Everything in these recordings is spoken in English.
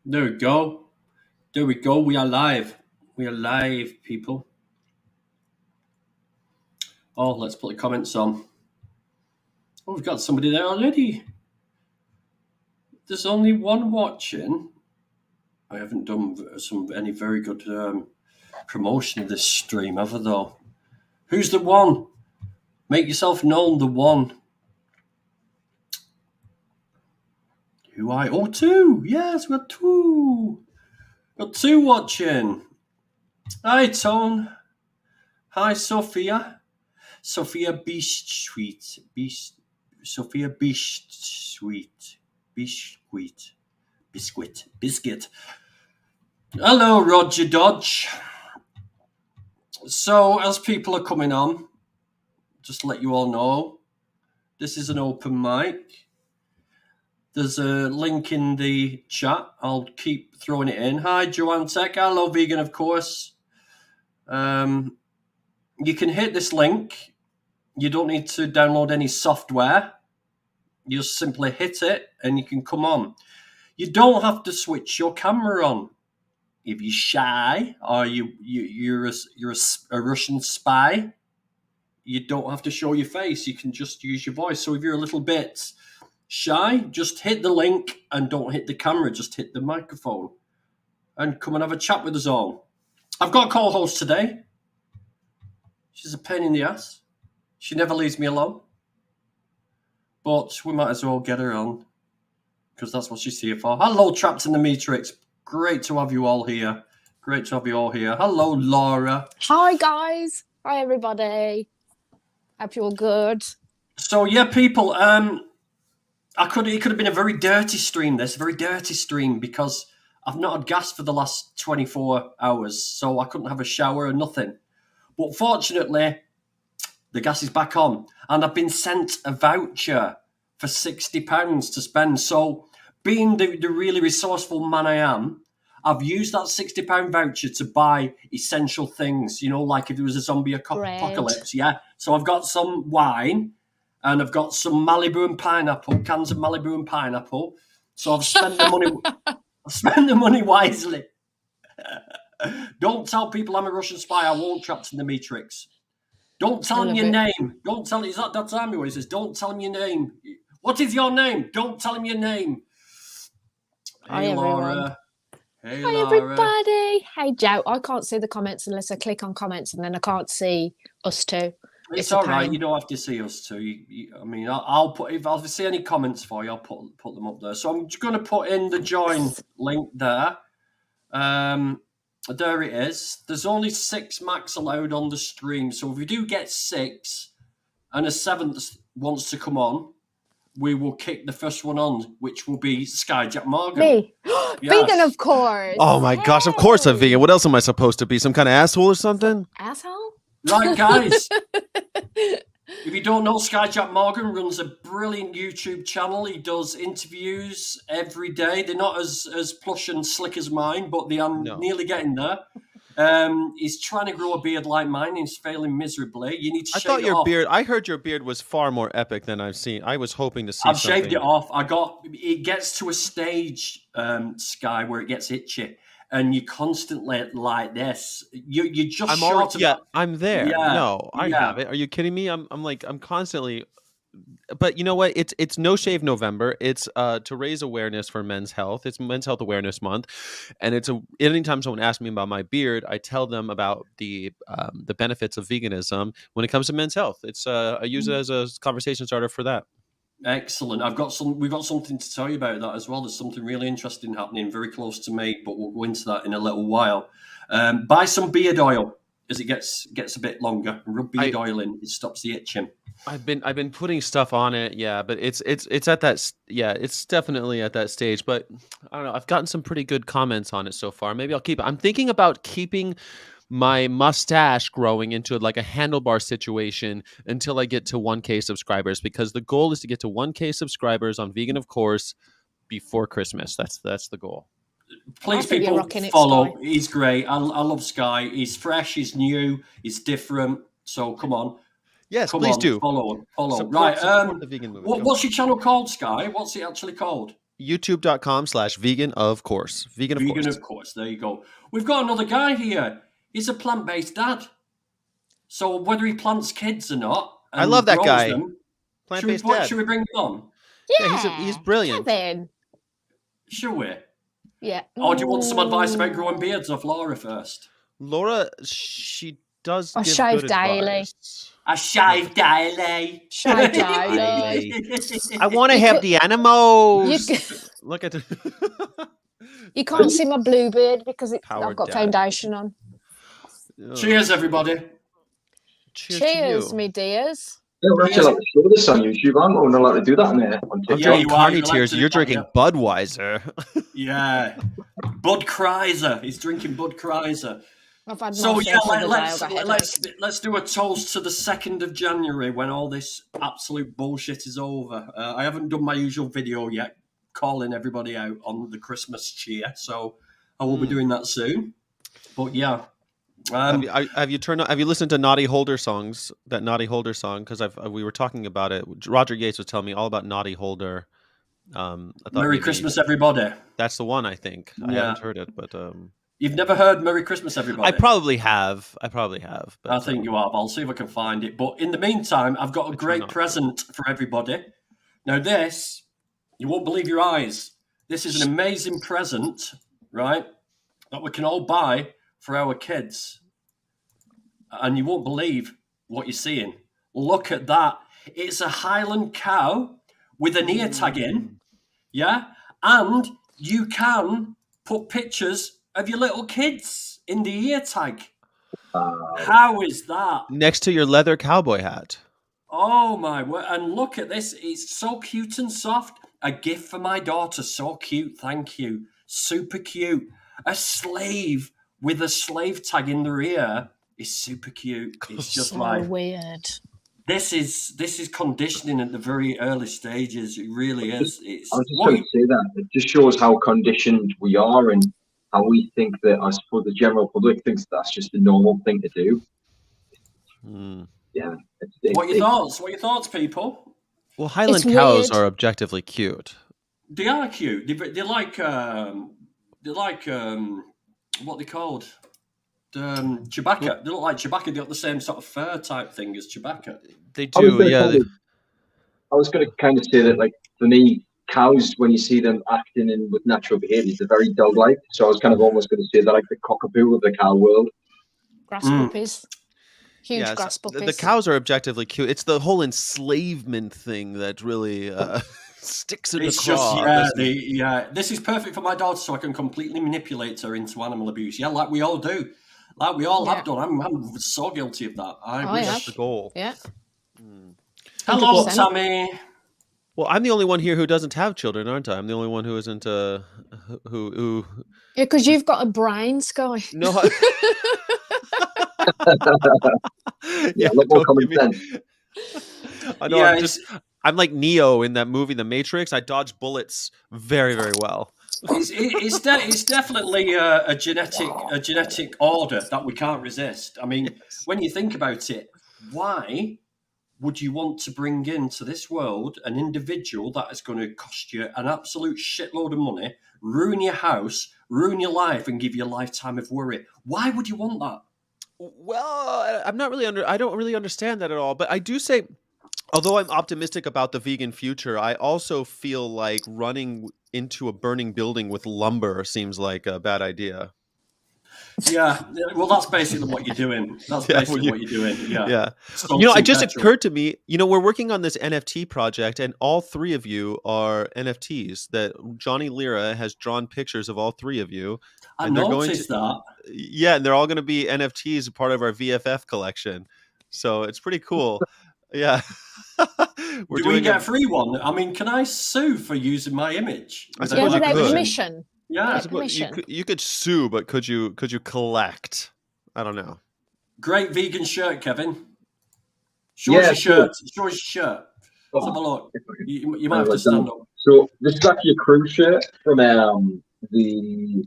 There we go. There we go. We are live. We are live, people. Oh, let's put the comments on. Oh, we've got somebody there already. There's only one watching. I haven't done any very good promotion of this stream, have I, though? Who's the one? Make yourself known, the one. Who I? Oh, two. Yes, we got two. Got two watching. Hi, Tone. Hi, Sophia. Sophia Beast Sweet. Sophia Beast Sweet. Biscuit. Hello, Roger Dodge. So, as people are coming on, just to let you all know, this is an open mic. There's a link in the chat. I'll keep throwing it in. Hi, Joanne Tech. Hello, Vegan, of course. You can hit this link. You don't need to download any software. You just simply hit it and you can come on. You don't have to switch your camera on. If you're shy or you're a Russian spy, you don't have to show your face. You can just use your voice. So if you're a little bit shy, just hit the link and don't hit the camera. Just hit the microphone and come and have a chat with us all. I've got a co-host today. She's a pain in the ass. She never leaves me alone. But we might as well get her on because that's what she's here for. Hello, Trapped in the Matrix. Great to have you all here. Hello, Laura. Hi, guys. Hi, everybody. Hope you're all good. So, yeah, people, it could have been a very dirty stream, because I've not had gas for the last 24 hours, so I couldn't have a shower or nothing. But fortunately, the gas is back on, and I've been sent a voucher for £60 to spend. So, being the really resourceful man I am, I've used that £60 voucher to buy essential things, like if there was a zombie apocalypse, yeah. So I've got some wine, and I've got some Malibu and pineapple, cans of Malibu and pineapple. So I've spent the money wisely. Don't tell people I'm a Russian spy. I won't. Trapped in the Matrix. Don't tell him your name. Don't tell him. Is that Army where he says, don't tell him your name. What is your name? Don't tell him your name. Hey, Laura. Hey, Hi, Laura. everybody. Hey, Joe. I can't see the comments unless I click on comments, and then I can't see us two. It's all right. You don't have to see us two. I'll put, if I see any comments for you, I'll put them up there. So I'm just going to put in the join link there. There it is. There's only 6 max allowed on the stream. So if we do get 6 and a 7th wants to come on, we will kick the first one on, which will be Skyjack Morgan. Me. Yes. Vegan, of course. Oh, my gosh. Of course I'm vegan. What else am I supposed to be? Some kind of asshole or something? Asshole? Right, guys. If you don't know, Skyjack Morgan runs a brilliant YouTube channel. He does interviews every day. They're not as plush and slick as mine, but they are nearly getting there. He's trying to grow a beard like mine. He's failing miserably. You need to shave it off. I heard your beard was far more epic than I've seen. I was hoping to see I've shaved it off. It gets to a stage, Sky, where it gets itchy. And you constantly like this. You just I'm there. Yeah, no, I have it. Are you kidding me? I'm constantly. But you know what? It's No Shave November. It's to raise awareness for men's health. It's Men's Health Awareness Month, and anytime someone asks me about my beard, I tell them about the benefits of veganism when it comes to men's health. I use it as a conversation starter for that. Excellent. We've got something to tell you about that as well. There's something really interesting happening very close to me, but we'll go into that in a little while. Buy some beard oil as it gets a bit longer. Rub beard oil in; it stops the itching. I've been putting stuff on it, but it's at that, it's definitely at that stage. But I don't know. I've gotten some pretty good comments on it so far. Maybe I'll keep it. I'm thinking about keeping my mustache growing into like a handlebar situation until I get to 1K subscribers, because the goal is to get to 1K subscribers on Vegan, of course, before Christmas. That's the goal. Please, people, follow. He's great. I love Sky. He's fresh. He's new. He's different. So come on. Yes, please do. Follow. Support Right. the vegan movement. What's your channel called, Sky? What's it actually called? YouTube.com/vegan, of course. Vegan, of Vegan, course. of course. There you go. We've got another guy here. He's a plant-based dad. So whether he plants kids or not, and I love that grows guy. them, Plant-based dad. should we bring him on? Yeah, he's brilliant. Kevin. Should we? Yeah. Or do you want some advice about growing beards off Laura first? Laura, she does I give shave good daily. advice. I shave daily. Shave daily. I want to You have could- the animals. You, Look at you can't see my blue beard because Power I've got dad. foundation on. Cheers, everybody. Cheers, Cheers, to you. me dears. Yeah, we're actually allowed to show this on YouTube. I'm not allowed to do that on there. On I'm TikTok. Yeah, drinking you are. Carney You're allowed Tears. to do You're that, drinking yeah. Budweiser. Yeah. Bud Kreiser. He's drinking Bud Kreiser. I've had So my yeah, fill for the day, I've got a headache. let's do a toast to the 2nd of January when all this absolute bullshit is over. I haven't done my usual video yet, calling everybody out on the Christmas cheer, so I will be doing that soon. But yeah, Have you listened to Naughty Holder songs? That Naughty Holder song, because we were talking about it. Roger Yates was telling me all about Naughty Holder. I thought Merry maybe Christmas, everybody. That's the one. I think I Yeah. haven't heard it, but You've never heard Merry Christmas, everybody? I probably have. But, I think you have. I'll see if I can find it. But in the meantime, I've got a But you're great not. present for everybody. Now, this, you won't believe your eyes. This is an amazing present, right? That we can all buy for our kids. And you won't believe what you're seeing. Look at that. It's a Highland cow with an ear tag in. Yeah. And you can put pictures of your little kids in the ear tag. How is that? next to your leather cowboy hat. Oh my word. And look at this. It's so cute and soft. A gift for my daughter. So cute. Thank you. Super cute. A slave with a slave tag in their ear is super cute. It's just So like weird. this is conditioning at the very early stages. It really is. It's I was just going to say that. It just shows how conditioned we are and how we think that, I suppose, the general public thinks that's just the normal thing to do. Yeah. what are your thoughts? What are your thoughts, people? Well, Highland It's cows weird. are objectively cute. They are cute. They're like what they called? Chewbacca. They look like Chewbacca. They got the same sort of fur type thing as Chewbacca. They I was do, gonna yeah. kind of- I was going to kind of say that, like, for me, cows, when you see them acting in with natural behaviours, they're very dog-like. So I was kind of almost going to say they're like the cockapoo of the cow world. Grass puppies. Huge Yeah, grass so puppies. the cows are objectively cute. It's the whole enslavement thing that really sticks in It's the just craw. This is perfect for my daughter, so I can completely manipulate her into animal abuse. Yeah, like we all do, like we all Yeah. have done. I'm so guilty of that. I Oh, wish- yeah. That's the goal. Yeah. Hello, 100%. Tammy. Well, I'm the only one here who doesn't have children, aren't I? I'm the only one who isn't who Yeah, because you've got a brain, Sky. no. Yeah, a lot more don't common give me- sense. I know. Yeah, I'm like Neo in that movie, The Matrix. I dodge bullets very, very well. It's definitely a genetic order that we can't resist. I mean, when you think about it, why would you want to bring into this world an individual that is going to cost you an absolute shitload of money, ruin your house, ruin your life, and give you a lifetime of worry? Why would you want that? Well, I'm not really I don't really understand that at all. But I do say, although I'm optimistic about the vegan future, I also feel like running into a burning building with lumber seems like a bad idea. Yeah, well, that's basically what you're doing. That's Yeah, basically what you're doing. Yeah. Yeah. So You know, it cheap just petrol. occurred to me, we're working on this NFT project, and all three of you are NFTs that Johnny Lira has drawn pictures of all three of you. I and they're going noticed to- that. Yeah, and they're all going to be NFTs, part of our VFF collection. So it's pretty cool. Yeah. Do we get a free one? I mean, can I sue for using my image? I Yeah, suppose you without could. permission. Yeah, Yeah. permission. You could sue, but could you collect? I don't know. great vegan shirt, Kevin. Show Yeah, us your sure. shirt. Show us your shirt. Let's have a look. You might Oh, have to stand up. So this is actually a crew shirt from the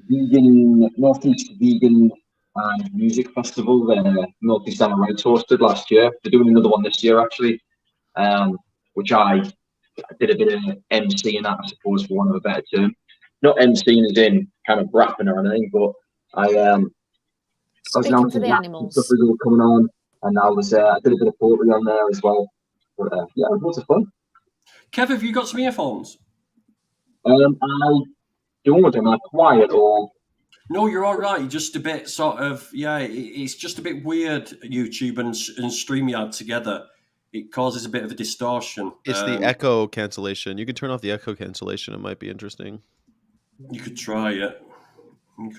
vegan Northeast Vegan and Music Festival that Northeast Anna Rights hosted last year. They're doing another one this year actually, which I I did a bit of MCing that, I suppose, for want of a better term. Not MCing as in kind of rapping or anything, but I was Speaking announcing for the that animals. stuff was all coming on, and I did a bit of poetry on there as well. But yeah, it was lots of fun. Kev, have you got some earphones? I don't. Am I quiet or? No, you're all right. You're just a bit sort of, it's just a bit weird, YouTube and StreamYard together. It causes a bit of a distortion. It's the echo cancellation. You can turn off the echo cancellation. It might be interesting. You could try it. So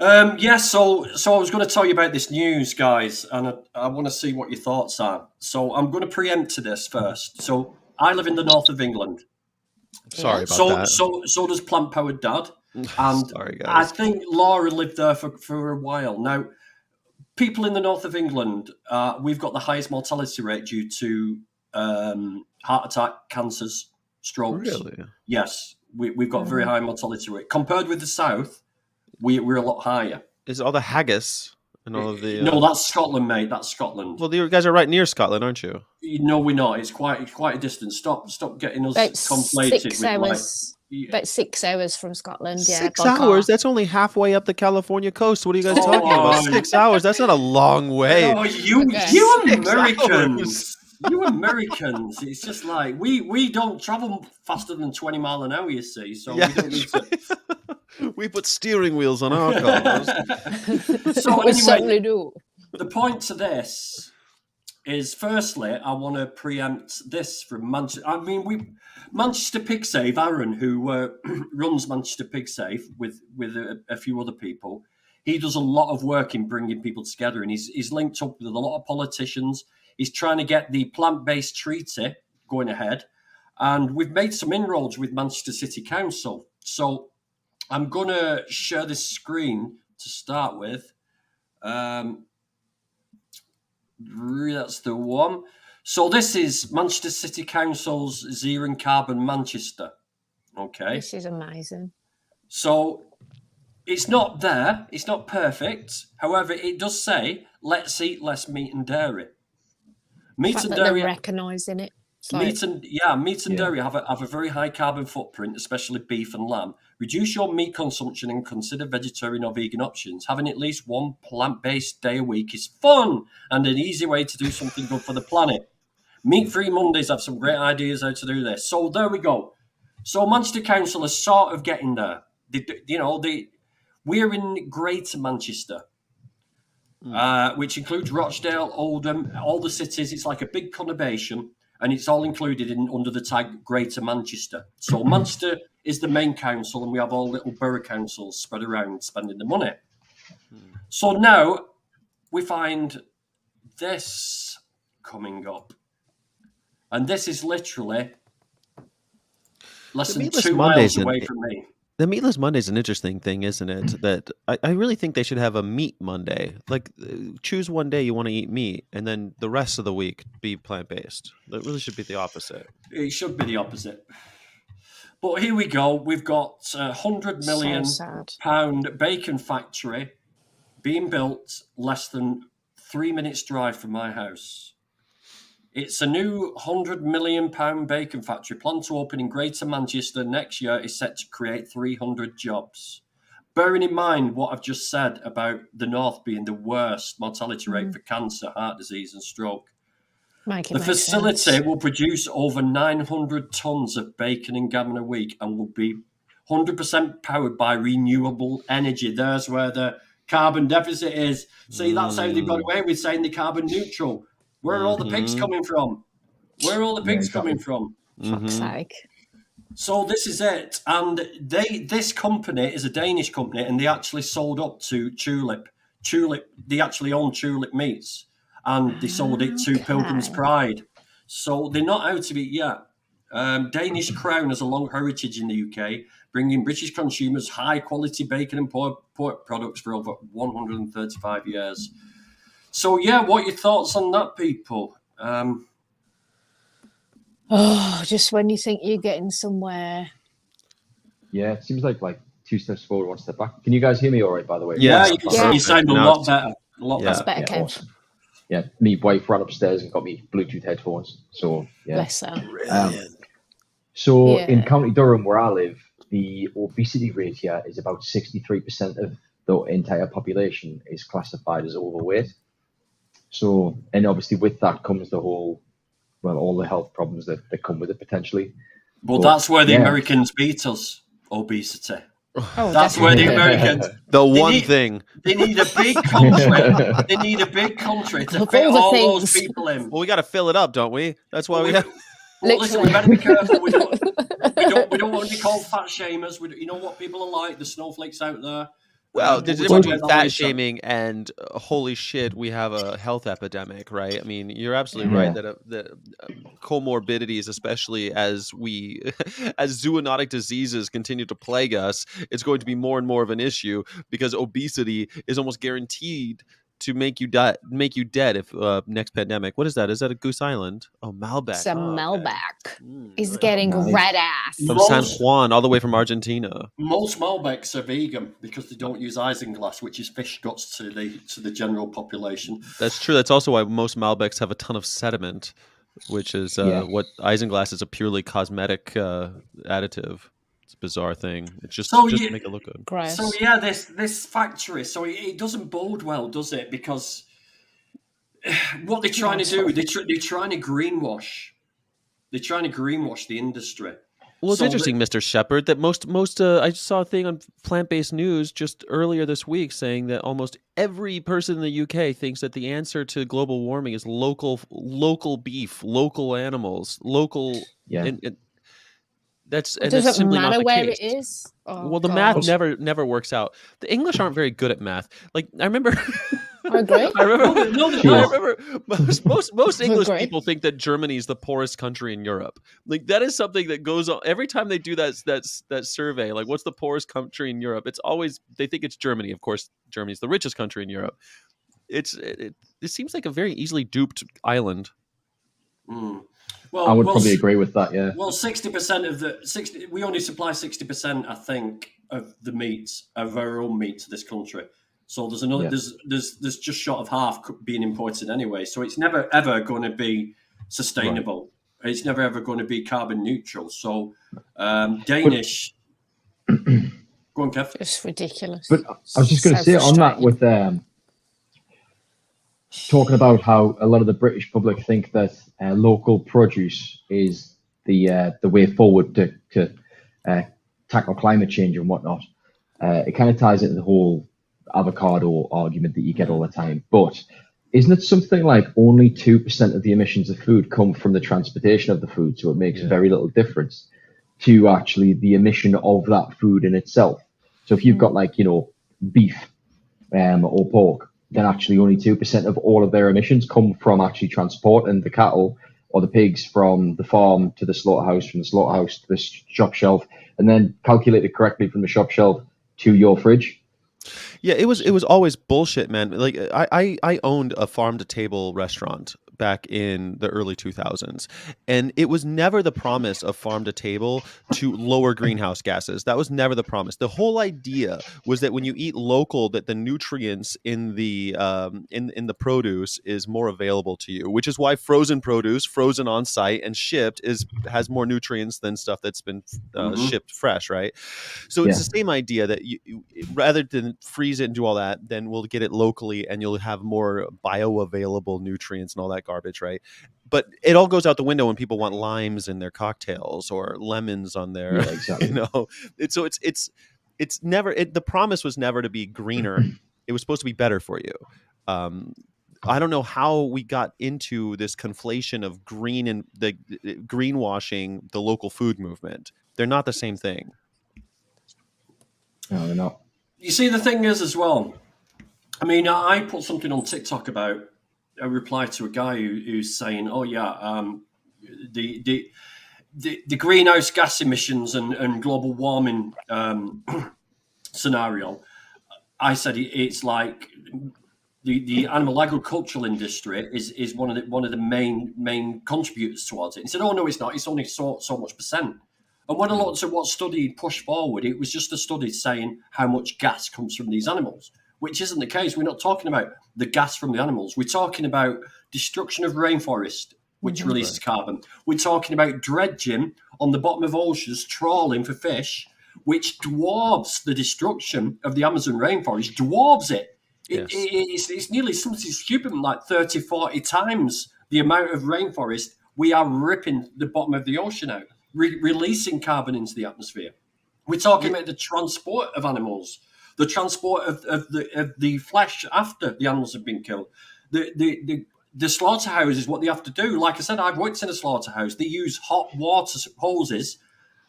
I was going to tell you about this news, guys, and I want to see what your thoughts are. So I'm going to preempt to this first. So I live in the north of England. Sorry about that. So does Plant Powered Dad. And sorry, guys. I think Laura lived there for a while. Now, people in the north of England, we've got the highest mortality rate due to heart attack, cancers, strokes. Really? Yes, we've got a very high mortality rate. Compared with the south, we're a lot higher. Is all the haggis and all of the... No, that's Scotland, mate. That's Scotland. Well, you guys are right near Scotland, aren't you? No, we're not. It's quite a distance. Stop getting us About conflated 6 with hours. About 6 hours from Scotland. 6 hours? That's only halfway up the California coast. What are you guys talking about? 6 hours? That's not a long way. Oh, you Americans. You Americans. It's just like we don't travel faster than 20 miles an hour, you see. So we don't need to. We put steering wheels on our cars. So We certainly do. The point to this is, firstly, I want to preempt this from Manchester. I mean, Manchester PigSafe, Aaron, who runs Manchester PigSafe with a few other people, he does a lot of work in bringing people together, and he's linked up with a lot of politicians. He's trying to get the plant-based treaty going ahead, and we've made some inroads with Manchester City Council. So I'm going to share this screen to start with. That's the one. So this is Manchester City Council's Zero Carbon Manchester. Okay. This is amazing. So it's not there. It's not perfect. However, it does say, let's eat less meat and dairy. Meat and dairy. They're recognising it. Meat and dairy have a very high carbon footprint, especially beef and lamb. Reduce your meat consumption and consider vegetarian or vegan options. Having at least one plant-based day a week is fun and an easy way to do something good for the planet. Meat-free Mondays have some great ideas how to do this. So there we go. So Manchester Council is sort of getting there. We're in Greater Manchester, which includes Rochdale, Oldham, all the cities. It's like a big conurbation. And it's all included under the tag Greater Manchester. So Manchester is the main council, and we have all little borough councils spread around spending the money. So now we find this coming up. And this is literally less than 2 miles away from me. The Meatless Monday is an interesting thing, isn't it? That I really think they should have a meat Monday. Like, choose one day you want to eat meat, and then the rest of the week be plant-based. That really should be the opposite. It should be the opposite. But here we go. We've got a £100 million bacon factory being built less than 3 minutes drive from my house. It's a new £100 million bacon factory planned to open in Greater Manchester next year. Is set to create 300 jobs. Bearing in mind what I've just said about the North being the worst mortality rate for cancer, heart disease and stroke. The facility will produce over 900 tonnes of bacon and gammon a week and will be 100% powered by renewable energy. There's where the carbon deficit is. See, that's how they got away with saying they're carbon neutral. Where are all the pigs coming from? Where are all the pigs coming from? Fuck's sake. So this is it. And this company is a Danish company, and they actually sold up to Tulip. They actually own Tulip Meats, and they sold it to Pilgrim's Pride. So they're not out of it yet. Danish Crown has a long heritage in the UK, bringing British consumers high-quality bacon and pork products for over 135 years. So, yeah, what are your thoughts on that, people? Just when you think you're getting somewhere. Yeah, it seems like 2 steps forward, 1 step back. Can you guys hear me all right, by the way? Yeah, you sound a lot better. That's better, Kev. Awesome. Yeah, me wife ran upstairs and got me Bluetooth headphones. So, yeah. Bless her. So in Yeah. County Durham, where I live, the obesity rate here is about 63% of the entire population is classified as overweight. So, and obviously with that comes the whole, well, all the health problems that come with it potentially. But But, that's where the yeah. Americans beat us, obesity. Oh, That's where the definitely. Americans, The They one need- thing. they need a big country. They need a big country to Of fit all the all those things. people in. Well, we got to fill it up, don't we? That's why But we we, have. but listen, we Literally. better be careful. We don't want to be called fat shamers. You know what people are like, the snowflakes out there. Well, there's a We'll difference talk between about that fat later. shaming and holy shit, we have a health epidemic, right? I mean, you're absolutely right that comorbidities, especially as we as zoonotic diseases continue to plague us, it's going to be more and more of an issue because obesity is almost guaranteed to make you dead if next pandemic. What is that? Is that a Goose Island? Oh, Malbec. It's a Oh, okay. Malbec. He's Right. getting Nice. red ass. From San Most- Juan all the way from Argentina. Most Malbecs are vegan because they don't use isinglass, which is fish guts to the general population. That's true. That's also why most Malbecs have a ton of sediment, which is Yeah. what isinglass is a purely cosmetic additive. It's a bizarre thing. It's just So to you- make it look good. Gross. So yeah, this factory. So it doesn't bode well, does it? Because what they're trying to do, they're trying to greenwash. They're trying to greenwash the industry. Well, it's So interesting, Mr. Shepard, that most I saw a thing on plant-based news just earlier this week saying that almost every person in the UK thinks that the answer to global warming is local beef, local animals, local. Yeah. And that's Does it simply not matter the where case. it is? Oh, Well, the God. math never works out. The English aren't very good at math. Like I remember, I agree. I remember, No, they're Cheers. I not. remember most English Agree. people think that Germany is the poorest country in Europe. Like that is something that goes on every time they do that survey. Like, what's the poorest country in Europe? It's always they think it's Germany. Of course, Germany's the richest country in Europe. It seems like a very easily duped island. Mm. Well, I would probably agree with that. Yeah. Well, 60% of the 60, we only supply 60%, I think, of the meat of our own meat to this country. So there's another, Yeah. there's just short of half being imported anyway. So it's never ever going to be sustainable. It's never ever going to be carbon neutral. So Danish. Go on, Kev. It's ridiculous. But I was just going to So say on that frustrating. with talking about how a lot of the British public think that local produce is the way forward to tackle climate change and whatnot. It kind of ties into the whole avocado argument that you get all the time. But isn't it something like only 2% of the emissions of food come from the transportation of the food? So it makes very little difference to actually the emission of that food in itself. So if you've got beef or pork, then actually only 2% of all of their emissions come from actually transporting the cattle or the pigs from the farm to the slaughterhouse, from the slaughterhouse to the shop shelf, and then calculated correctly from the shop shelf to your fridge. Yeah, it was always bullshit, man. Like I owned a farm to table restaurant back in the early 2000s, and it was never the promise of farm to table to lower greenhouse gases. That was never the promise. The whole idea was that when you eat local, that the nutrients in the in the produce is more available to you, which is why frozen produce, frozen on site and shipped, has more nutrients than stuff that's been shipped fresh, right? So it's the same idea that you rather than freeze it and do all that, then we'll get it locally and you'll have more bioavailable nutrients and all that garbage, right? But it all goes out the window when people want limes in their cocktails or lemons on their, exactly. It's never, the promise was never to be greener. It was supposed to be better for you. I don't know how we got into this conflation of green and the greenwashing the local food movement. They're not the same thing. No, they're not. You see, the thing is as well, I mean, I put something on TikTok about a reply to a guy who's saying, oh yeah, the greenhouse gas emissions and global warming scenario. I said it's like the animal agricultural industry is one of the main contributors towards it. He said, oh no, it's not. It's only so much percent. And when I looked at what study pushed forward, it was just a study saying how much gas comes from these animals, which isn't the case. We're not talking about the gas from the animals. We're talking about destruction of rainforest, which releases carbon. We're talking about dredging on the bottom of oceans trawling for fish, which dwarfs the destruction of the Amazon rainforest, dwarfs it. Yes. It's nearly something stupid, like 30, 40 times the amount of rainforest we are ripping the bottom of the ocean out, releasing carbon into the atmosphere. We're talking about the transport of animals, the transport of the flesh after the animals have been killed. The slaughterhouses, what they have to do. Like I said, I've worked in a slaughterhouse. They use hot water hoses,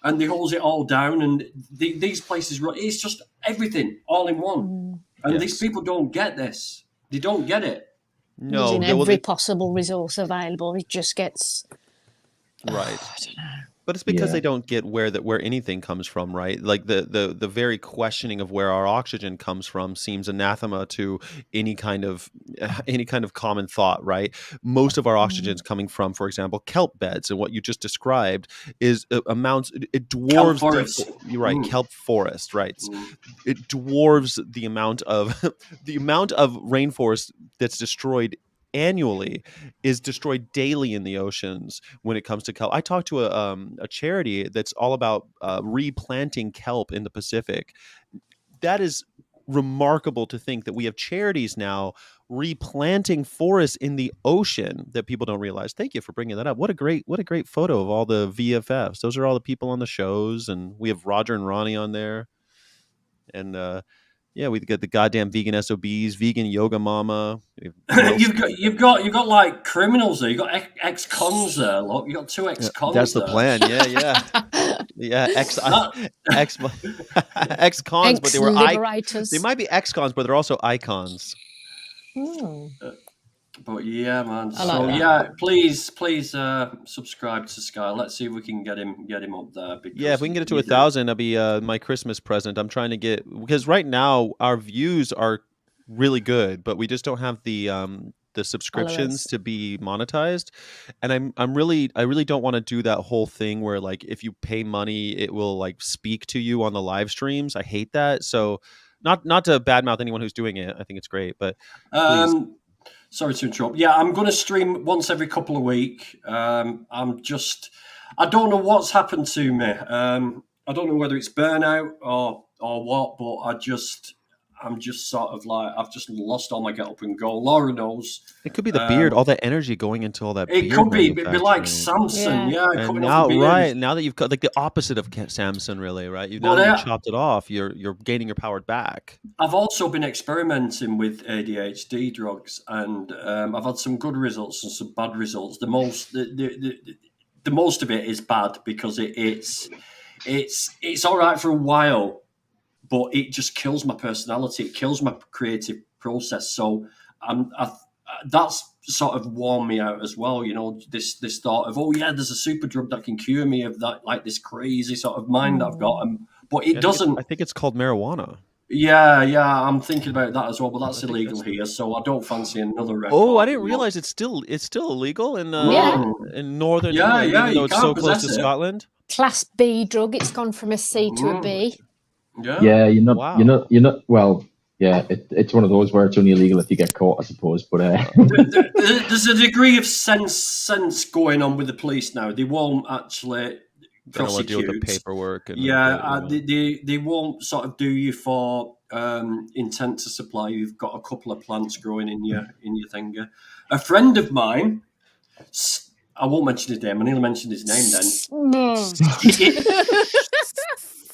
and they hose it all down. And these places, it's just everything all in one. And these people don't get this. They don't get it. No, Using well, every possible resource available, it just gets right. I don't know. But it's because Yeah. they don't get where anything comes from, right? Like the very questioning of where our oxygen comes from seems anathema to any kind of common thought, right? Most of our oxygen is coming from, for example, kelp beds, and what you just described is amounts. It dwarves forest. you're right, kelp forest, right? Mm. It dwarves the amount of the amount of rainforest that's destroyed annually is destroyed daily in the oceans when it comes to kelp. I talked to a charity that's all about replanting kelp in the Pacific. That is remarkable to think that we have charities now replanting forests in the ocean that people don't realize. Thank you for bringing that up. What a great photo of all the VFFs. Those are all the people on the shows, and we have Roger and Ronnie on there. And yeah, we got the goddamn vegan SOBs, vegan yoga mama. You've got like criminals there. You've got ex-cons there. Look, you got two ex-cons. That's the there. plan. Yeah. Ex-cons, but they were Ex-liberators. they might be ex-cons, but they're also icons. But yeah, man. I like So that. yeah, please subscribe to Sky. Let's see if we can get him up there. Yeah, if we can get it to he's 1,000, that'll be my Christmas present. I'm trying to get, because right now our views are really good, but we just don't have the subscriptions Followers. to be monetized. And I really don't want to do that whole thing where like if you pay money, it will like speak to you on the live streams. I hate that. So not to badmouth anyone who's doing it. I think it's great, but please. Sorry to interrupt. Yeah, I'm going to stream once every couple of weeks. I don't know what's happened to me. I don't know whether it's burnout or what, but I'm just sort of like, I've just lost all my get up and go. Laura knows. It could be the beard, all that energy going into all that beard. It could be. It'd be like manufacturing. Samson. Yeah. Yeah, And coming now, off the beard. right now that you've got like the opposite of Samson, really, right? Now Well, that yeah. you've chopped it off, you're gaining your power back. I've also been experimenting with ADHD drugs, and I've had some good results and some bad results. The most of it is bad because it's all right for a while, but it just kills my personality. It kills my creative process. So that's sort of worn me out as well. You know, this thought of, oh yeah, there's a super drug that can cure me of that, like this crazy sort of mind that I've got, but it doesn't. I think it's called marijuana. Yeah, I'm thinking about that as well, but that's illegal here, so I don't fancy another record. Oh, I didn't realize it's still illegal in Yeah. in Northern Yeah, England, yeah, even though you it's can't so close to possess it. Scotland. Class B drug. It's gone from a C to a B. Yeah. Yeah, you're not. Wow. You're not. Well, yeah, it's one of those where it's only illegal if you get caught, I suppose. But There's a degree of sense going on with the police now. They won't actually They don't want to deal prosecute. with the paperwork. And They won't sort of do you for intent to supply. You've got a couple of plants growing in your finger. A friend of mine, I won't mention his name. I nearly mentioned his name then.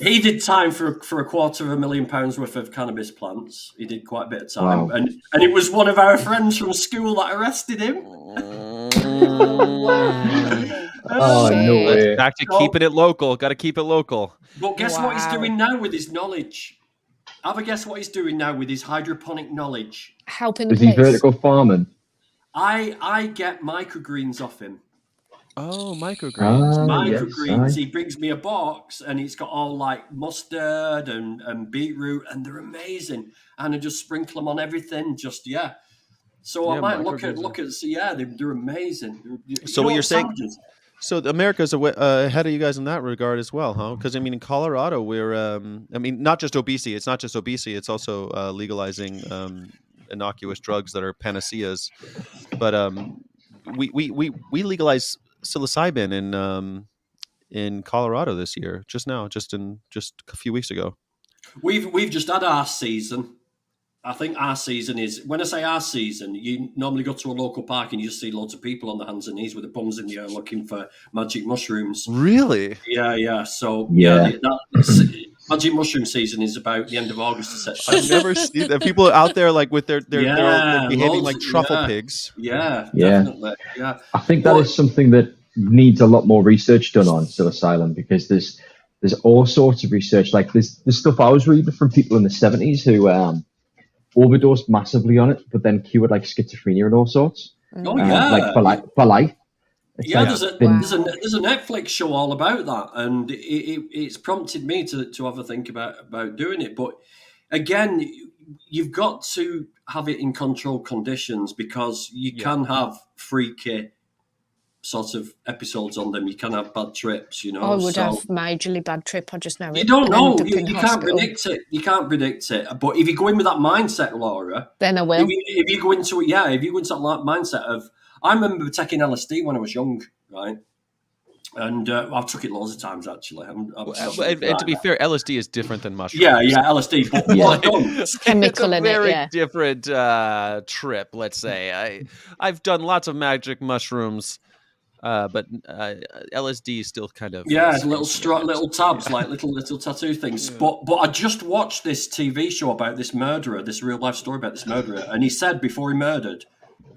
He did time for £250,000 worth of cannabis plants. He did quite a bit of time, Wow. and it was one of our friends from school that arrested him. Oh, no way. Back to keeping it local. Got to keep it local. But guess what he's Wow. doing now with his knowledge? Have a guess what he's doing now with his hydroponic knowledge? Helping the Is he police. vertical farming? I get microgreens off him. Oh, microgreens. Microgreens. Yes, He brings me a box and it's got all like mustard and beetroot, and they're amazing. And I just sprinkle them on everything. So I Yeah, might microgreens look at. So yeah, they're amazing. So what you're saying- savages. So America's ahead of you guys in that regard as well, huh? Because I mean, in Colorado, we're not just obesity. It's not just obesity. It's also legalizing innocuous drugs that are panaceas. But we legalize psilocybin in Colorado this year, just a few weeks ago. We've just had our season. I think our season is, when I say our season, you normally go to a local park and you just see loads of people on their hands and knees with their bums in the air looking for magic mushrooms. Really? Yeah. So Yeah. magic mushroom season is about the end of August to September. I've never seen that. People out there like with they're behaving loads, like truffle pigs. Yeah, Yeah. definitely. Yeah. I think that is something that needs a lot more research done on psilocybin, because there's all sorts of research. Like there's stuff I was reading from people in the 70s who overdosed massively on it, but then cured like schizophrenia and all sorts. Oh yeah, like for life. It's Yeah, like there's a been- there's a Netflix show all about that, and it's prompted me to have a think about doing it. But again, you've got to have it in controlled conditions, because you can have freaky sort of episodes on them. You can have bad trips, you know. I would so have majorly bad trip. I just know you it. don't know. End up You in can't hospital. predict it. You can't predict it. But if you go in with that mindset, Laura, Then I will. if you go into it, if you go into that mindset of, I remember taking LSD when I was young, right? And I've took it loads of times actually. I'm And to be fair, LSD is different than mushrooms. yeah, LSD. But what I done, It's chemical it's a in it, very yeah. different trip. Let's say I've done lots of magic mushrooms, but LSD is still kind of little tabs, like little tattoo things. But I just watched this TV show about this murderer, this real life story about this murderer, and he said before he murdered,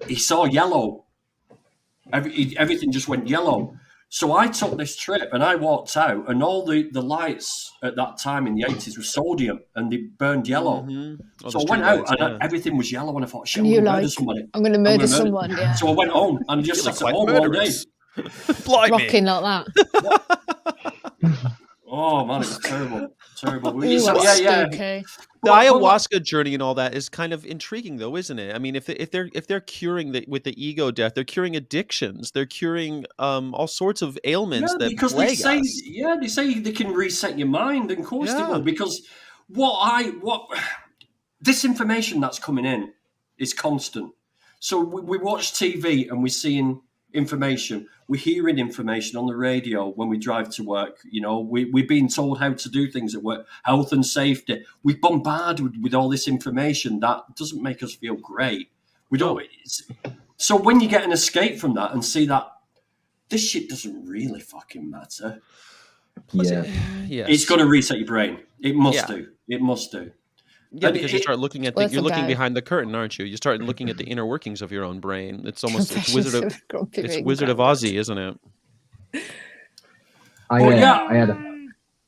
he saw yellow. Everything just went yellow. So I took this trip and I walked out, and all the lights at that time in the 80s were sodium and they burned yellow. Oh, So the I went street out lights, and yeah. everything was yellow, and I thought, shit, And I'm you're going to murder like, somebody. I'm going to murder someone, yeah. So I went home and just You sat look at like home all day. murderers. Blimey. Rocking like that. Oh man, it was terrible. Ooh, So, that's yeah. spooky. The But- ayahuasca journey and all that is kind of intriguing, though, isn't it? I mean, if they're curing with the ego death, they're curing addictions, they're curing all sorts of ailments that because plague they say, us. they say they can reset your mind, and of course they Yeah. will. Because what this information that's coming in is constant. So we watch TV and we're seeing information, we're hearing information on the radio when we drive to work. You know, we're being told how to do things at work, health and safety. We're bombarded with all this information that doesn't make us feel great. We don't. So when you get an escape from that and see that this shit doesn't really fucking matter, yeah. Yes. it's got to reset your brain. It must Yeah. do. It must do. Yeah, And because you it- start looking at Worth you're a looking go. behind the curtain, aren't you? You start looking at the inner workings of your own brain. It's almost it's Confessions Wizard of of Grumpy it's Ring Wizard of Grandad. Ozzy, isn't it? I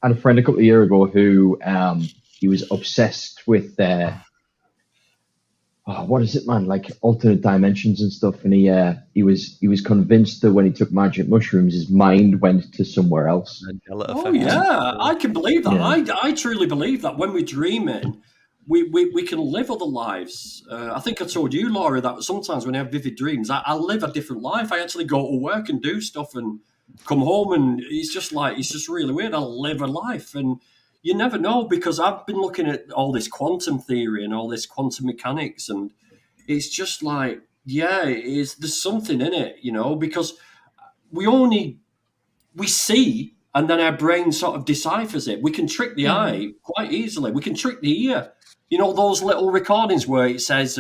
had a friend a couple of years ago who he was obsessed with what is it, man? Like alternate dimensions and stuff. And he was convinced that when he took magic mushrooms, his mind went to somewhere else. Mandela Oh effect. yeah, I can believe that. Yeah. I truly believe that when we're dreaming, we can live other lives. I think I told you, Laura, that sometimes when I have vivid dreams, I live a different life. I actually go to work and do stuff and come home, and it's just really weird. I live a life, and you never know, because I've been looking at all this quantum theory and all this quantum mechanics, and it's just like, there's something in it, you know, because we see, and then our brain sort of deciphers it. We can trick the eye quite easily. We can trick the ear. You know, those little recordings where it says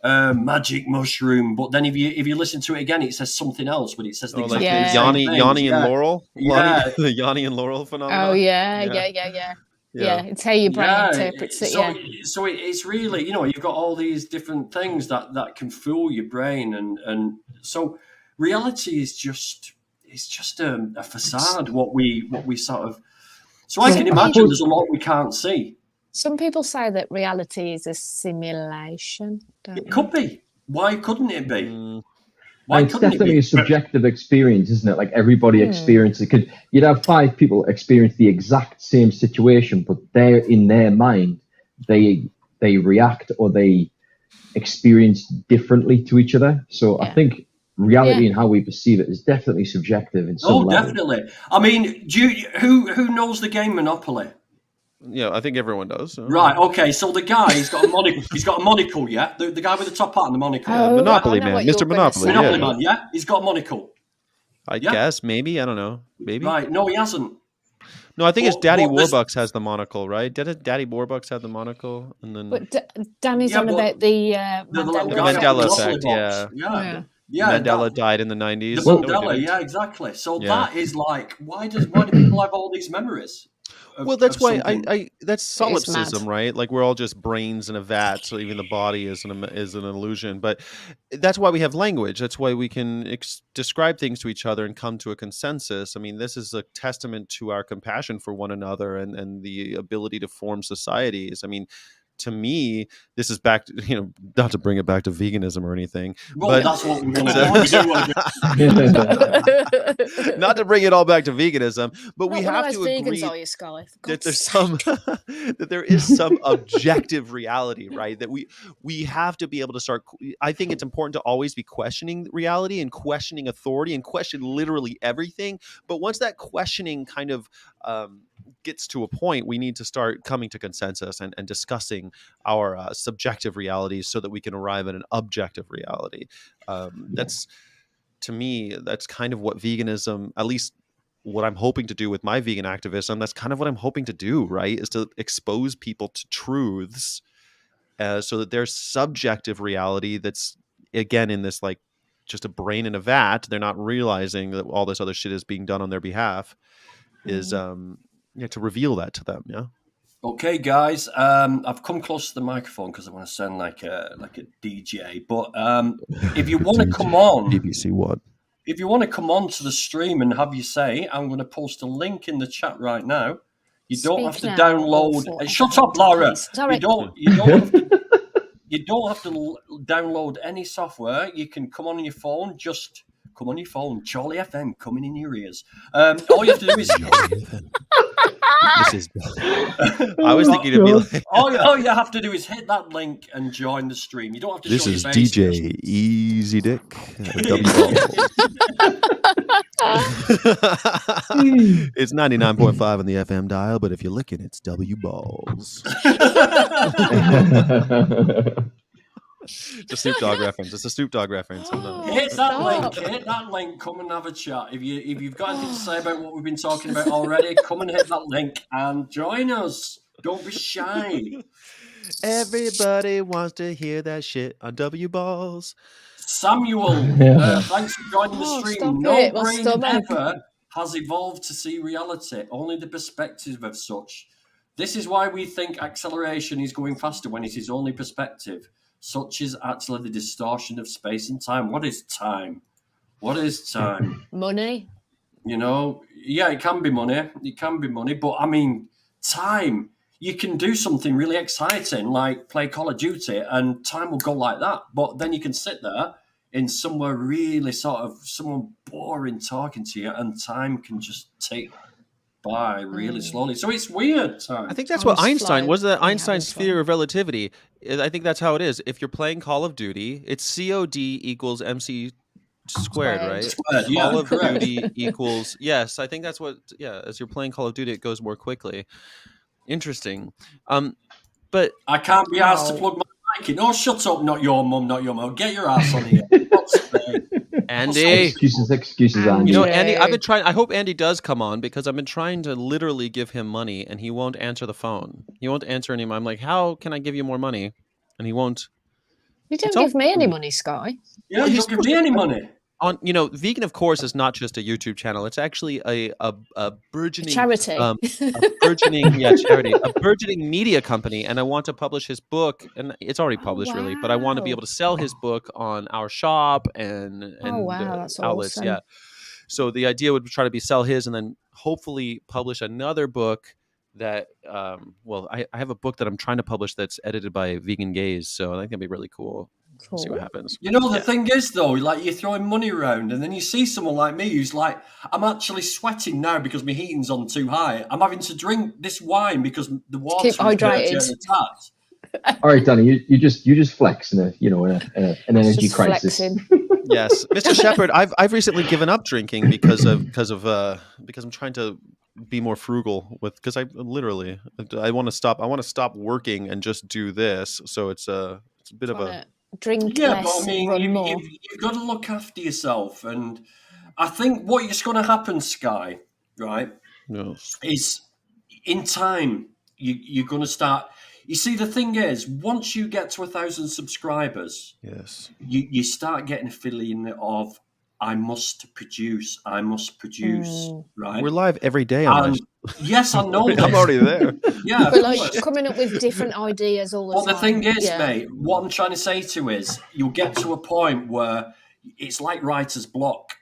magic mushroom, but then if you listen to it again, it says something else, but it says the Oh, exact like Yeah. same Yanni, thing. Yanni Yeah. and Laurel. Yeah. The Yanni and Laurel phenomenon. Oh, yeah. Yeah. Yeah, it's how your brain interprets it, So it's really, you know, you've got all these different things that can fool your brain, and so reality is just a facade. What we sort of. So I can imagine there's a lot we can't see. Some people say that reality is a simulation. Don't It they? could be. Why couldn't it be? Mm, Why And it's couldn't it definitely be? a subjective experience, isn't it? Like everybody experiences it. You'd have 5 people experience the exact same situation, but they're in their mind, they react or they experience differently to each other. So I Yeah. think reality Yeah. and how we perceive it is definitely subjective in some Oh, level. definitely. I mean, who knows the game Monopoly? yeah, I think everyone does. So. Right. Okay. So the guy, he's got a monocle. He's got a monocle. Yeah. The guy with the top hat and the monocle. Oh, Monopoly I know Man, what you're Mr. gonna Monopoly, say. Monopoly yeah. man. Yeah. He's got a monocle. I Yeah. guess maybe, I don't know, maybe. Right? No, he hasn't. No, I think it's But- Daddy but this- Warbucks has the monocle, right? Did Daddy Warbucks have the monocle? And then But Danny's Yeah, on but about the The little Mandela guy on the Mandela Monopoly effect, box. yeah. Yeah. Mandela that- died in the 90s. The No, he Mandela, didn't. yeah, exactly. So Yeah. that is like, why do people have all these memories? Well, that's why something? that's It is mad. solipsism, right? Like we're all just brains in a vat, so even the body is an illusion. But that's why we have language. That's why we can describe things to each other and come to a consensus. I mean, this is a testament to our compassion for one another and the ability to form societies. I mean, to me, this is back to, not to bring it back to veganism or anything, Well, but that's what we want to do. We do want to do. not to bring it all back to veganism, but we Not one have of to those agree vegans, are you, Sky? For that God's there's sake. that there is some objective reality, right? That we have to be able to start. I think it's important to always be questioning reality and questioning authority and question literally everything. But once that questioning kind of gets to a point, we need to start coming to consensus and discussing our subjective realities so that we can arrive at an objective reality. That's, to me, that's kind of what veganism, at least what I'm hoping to do with my vegan activism, that's kind of what I'm hoping to do, right? Is to expose people to truths so that there's subjective reality that's, again, in this like just a brain in a vat. They're not realizing that all this other shit is being done on their behalf. Is to reveal that to them. Yeah. Okay, guys, I've come close to the microphone because I want to sound like a DJ. But if you want to come on, BBC One. if you want to come on to the stream and have your say, I'm going to post a link in the chat right now. You don't have to Speak now, download. or Shut up, Laura. please. Sorry. You don't have to download any software. You can come on your phone. Just come on your phone. Charlie FM coming in your ears. All you have to do is. This is. I was thinking it'd be like. all you have to do is hit that link and join the stream. You don't have to. This show is your face. DJ Easy Dick. It's 99.5 on the FM dial, but if you're looking, it's W Balls. It's a Snoop Dogg reference. It's a Snoop Dogg reference. I'm not- Hit that Stop. link. Hit that link. Come and have a chat. If you've got anything to say about what we've been talking about already, come and hit that link and join us. Don't be shy. Everybody wants to hear that shit on W Balls. Samuel, thanks for joining the Oh, stream. stop No it, my brain stomach. ever has evolved to see reality, only the perspective of such. This is why we think acceleration is going faster when it is only perspective. Such is actually the distortion of space and time. What is time? What is time? Money. Yeah, it can be money. It can be money. But I mean, time. You can do something really exciting, like play Call of Duty, and time will go like that. But then you can sit there in somewhere really sort of someone boring talking to you, and time can just take by really slowly. So it's weird. Time. I think that's Time's what Einstein flying. was. That Yeah, Einstein's it's theory of relativity. I think that's how it is. If you're playing Call of Duty, it's COD equals MC squared, right? Squared, yeah, Call of correct. Duty equals yes. I think that's what. Yeah, as you're playing Call of Duty, it goes more quickly. Interesting. But I can't be asked to Wow. plug my mic in. Oh, shut up! Not your mum. Not your mum. Get your ass on here. What's the Andy, excuses, Andy. you know, Yeah. Andy, I've been trying. I hope Andy does come on because I've been trying to literally give him money, and he won't answer the phone. He won't answer anymore. I'm like, how can I give you more money? And he won't. You don't It's all- give me any money, Sky. Yeah, Well, you he's don't give me any money. On Vegan, of course, is not just a YouTube channel. It's actually a burgeoning Charity. a burgeoning charity, a burgeoning media company, and I want to publish his book, and it's already published really, but I want to be wow. able to sell his book on our shop and wow, that's outlets. awesome. Yeah. So the idea would try to be sell his, and then hopefully publish another book that. I have a book that I'm trying to publish that's edited by vegan gays, so I think that'd be really cool. Cool. See what happens. You know, the thing is, though, like you're throwing money around and then you see someone like me who's like, I'm actually sweating now because my heating's on too high. I'm having to drink this wine because the water is keep dirty hydrated. at the tap. All right, Danny, you just flex in an energy Just crisis. flexing. Yes, Mr. Shepherd, I've recently given up drinking because I'm trying to be more frugal because I want to stop working and just do this. So it's a bit of a Drink Yeah, less, but I mean, run more. you've got to look after yourself. And I think what is going to happen, Sky, right, Yes. is in time you're going to start. You see, the thing is, once you get to 1,000 subscribers, Yes. you start getting a feeling of I must produce, right? We're live every day on my And yes, I know this. I'm already there. Yeah, of But like course. coming up with different ideas all the Well, time. the thing is, yeah. mate, what I'm trying to say to you is you'll get to a point where it's like writer's block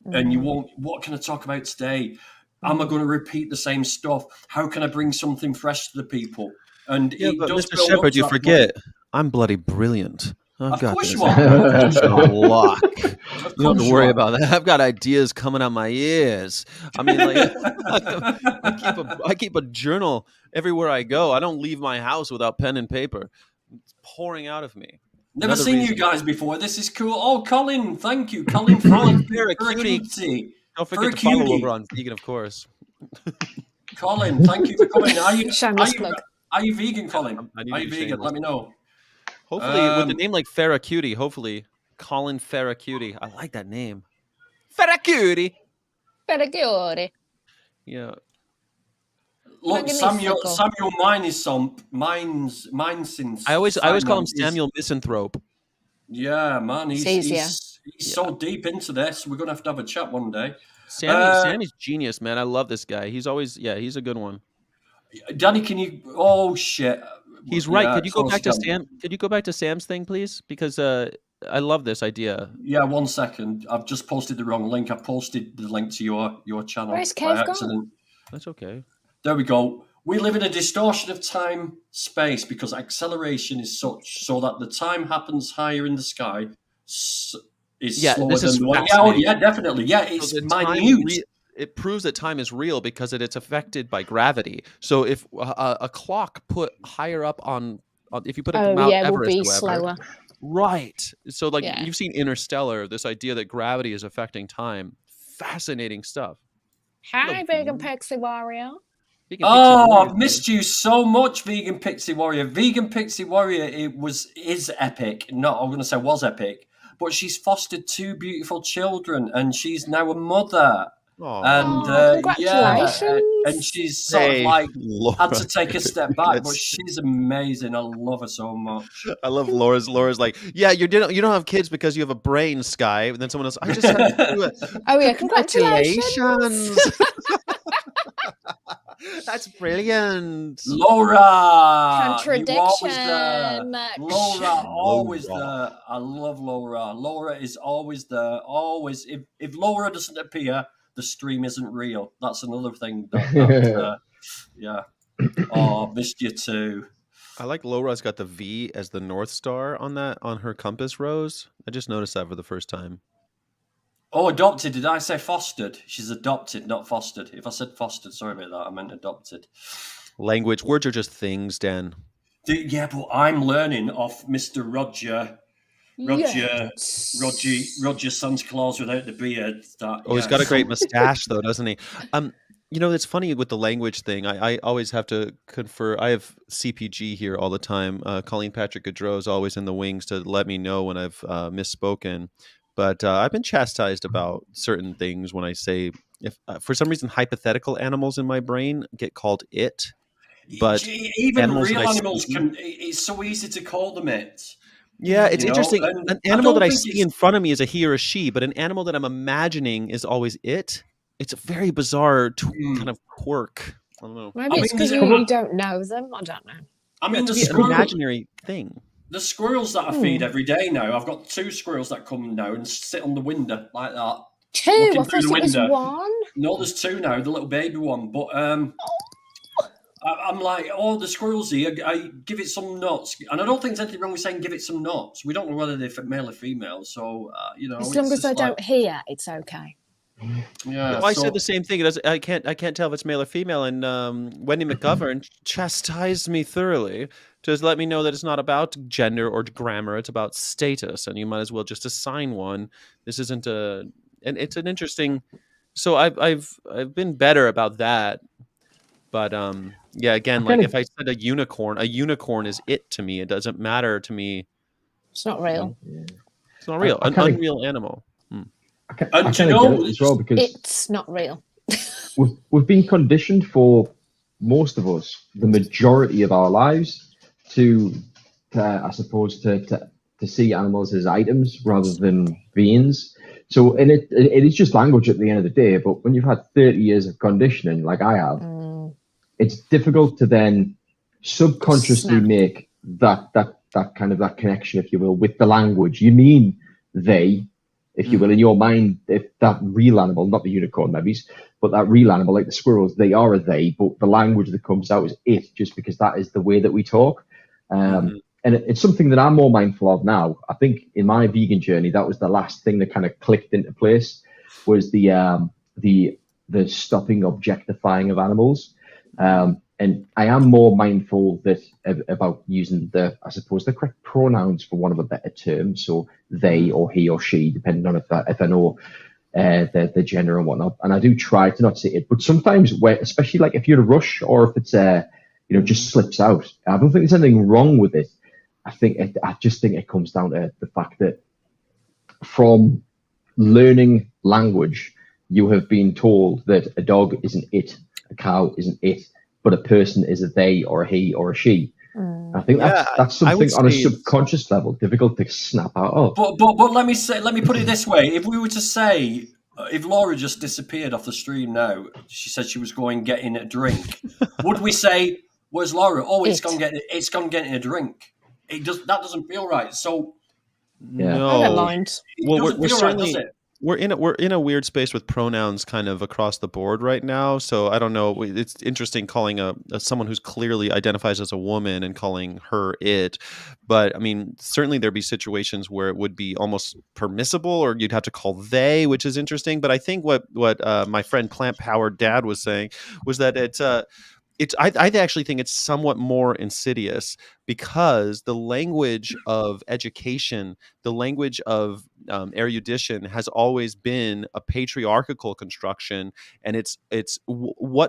and you won't, what can I talk about today? Am I going to repeat the same stuff? How can I bring something fresh to the people? And Yeah, it but does Mr. build up Shepherd, to you that forget I'm bloody brilliant. I've Of got course this you are. on lock. Of You don't have course to you worry are. about that. I've got ideas coming out my ears. I mean, like, I keep a journal everywhere I go. I don't leave my house without pen and paper. It's pouring out of me. Never Another seen reason- you guys before. This is cool. Oh, Colin, thank you. Colin Frog. You're a cutie. Don't forget to follow cutie. over on Vegan, of course. Colin, thank you for coming. Shameless plug. Are you vegan, Colin? I need Are to you be vegan? shameless. Let me know. Hopefully, with a name like Farrah Cutie, hopefully, Colin Farrah Cutie. I like that name. Farrah Cutie. Pedagogy. Yeah. Look, Magnifico. Samuel Minesince. I always call him is- Samuel Misanthrope. Yeah, man, It's easier. he's so deep into this. We're gonna have to have a chat one day. Sammy's genius, man. I love this guy. He's he's a good one. Danny, can you? Oh shit. He's right. Yeah, Could you go so back to scum. Sam? Could you go back to Sam's thing, please? Because I love this idea. Yeah, 1 second. I've just posted the wrong link. I posted the link to your channel Where's by Kev gone? accident. That's okay. There we go. We live in a distortion of time space because acceleration is such so that the time happens higher in the sky is Yeah, slower this than is the one. Yeah, fascinating. yeah, definitely. Yeah, So it's the time minute. it proves that time is real because it's affected by gravity. So if a clock put higher up on if you put a Mount It will Everest, be or whatever, slower. right? So like Yeah. you've seen Interstellar, this idea that gravity is affecting time. Fascinating stuff. Hi, Vegan Pixie Warrior. Vegan Pixie Oh, Warrior, I've missed you so much, Vegan Pixie Warrior. Vegan Pixie Warrior, is epic. No, I'm going to say was epic, but she's fostered 2 beautiful children, and she's now a mother. Aw. And Congratulations. and she's sort Hey, of like Laura. had to take a step back, but That's- she's amazing. I love her so much. I love Laura's like, yeah, you don't have kids because you have a brain, Sky. And then someone else, I just had to do it. Oh yeah, congratulations. Congratulations. That's brilliant. Laura, you always there. Contradiction. Laura, always Laura. there. I love Laura. Laura is always there. Always. If Laura doesn't appear, the stream isn't real. That's another thing. Yeah. Oh, missed you too. I like Laura's got the V as the North Star on her compass rose. I just noticed that for the first time. Oh, adopted. Did I say fostered? She's adopted, not fostered. If I said fostered, sorry about that. I meant adopted. Language, words are just things, Dan. Yeah, but I'm learning off Mr. Roger Yes. Santa Claus without the beard. Oh, he's got a great mustache, though, doesn't he? It's funny with the language thing. I always have to confer. I have CPG here all the time. Colleen Patrick Gaudreau is always in the wings to let me know when I've misspoken. But I've been chastised about certain things when I say, if for some reason hypothetical animals in my brain get called it. But even animals real that I animals see- can. It's so easy to call them it. Yeah, it's You know, interesting. and An I animal don't that I think see it's- in front of me is a he or a she, but an animal that I'm imagining is always it. It's a very bizarre kind of quirk. I don't know. Maybe I it's mean, because there's- you don't know them. I don't know. I mean, It's the an squirrels, imaginary thing. the squirrels that I feed every day now. I've got 2 squirrels that come now and sit on the window like that. 2. Looking I through thought the it was window. 1. No, there's 2 now. The little baby one, but I'm like, oh, the squirrels here. I give it some nuts, and I don't think there's anything wrong with saying give it some nuts. We don't know whether they're male or female, so As long as they don't hear, it's okay. Yeah, Well, I said the same thing. I can't tell if it's male or female. And Wendy McGovern chastised me thoroughly to let me know that it's not about gender or grammar. It's about status, and you might as well just assign one. This isn't and it's an interesting. So I've been better about that, but yeah. Again, like if I said a unicorn is it to me. It doesn't matter to me. It's not real. It's not real. I An kinda- unreal animal. And I do you kind of know, get it as well, because It's not real. we've been conditioned for most of us, the majority of our lives, to I suppose to see animals as items rather than beings. So, and it is just language at the end of the day. But when you've had 30 years of conditioning, like I have, it's difficult to then subconsciously Snap. make that kind of that connection, if you will, with the language. You mean they, if you will, in your mind, if that real animal, not the unicorn maybe, but that real animal, like the squirrels, they are a they, but the language that comes out is it, just because that is the way that we talk. And it's something that I'm more mindful of now. I think in my vegan journey, that was the last thing that kind of clicked into place, was the stopping objectifying of animals. And I am more mindful about using I suppose the correct pronouns, for want of a better term. So they or he or she, depending on if I know the gender and whatnot. And I do try to not say it, but sometimes, especially like if you're in a rush, or if it's just slips out, I don't think there's anything wrong with it. I just think it comes down to the fact that from learning language, you have been told that a dog isn't it, a cow isn't it, but a person is a they or a he or a she. I think that's something on a subconscious level difficult to snap out of. But let me put it this way: if we were to say, if Laura just disappeared off the stream now, she said she was going getting a drink, would we say, "Where's Laura?" Oh, it's gone getting a drink. That doesn't feel right. So no, I don't mind. Well, we're certainly. Right, we're in a weird space with pronouns kind of across the board right now. So I don't know. It's interesting calling someone who's clearly identifies as a woman and calling her it. But I mean, certainly there'd be situations where it would be almost permissible, or you'd have to call they, which is interesting. But I think what my friend Plant Powered Dad was saying was that I actually think it's somewhat more insidious, because the language of education, the language of erudition, has always been a patriarchal construction, and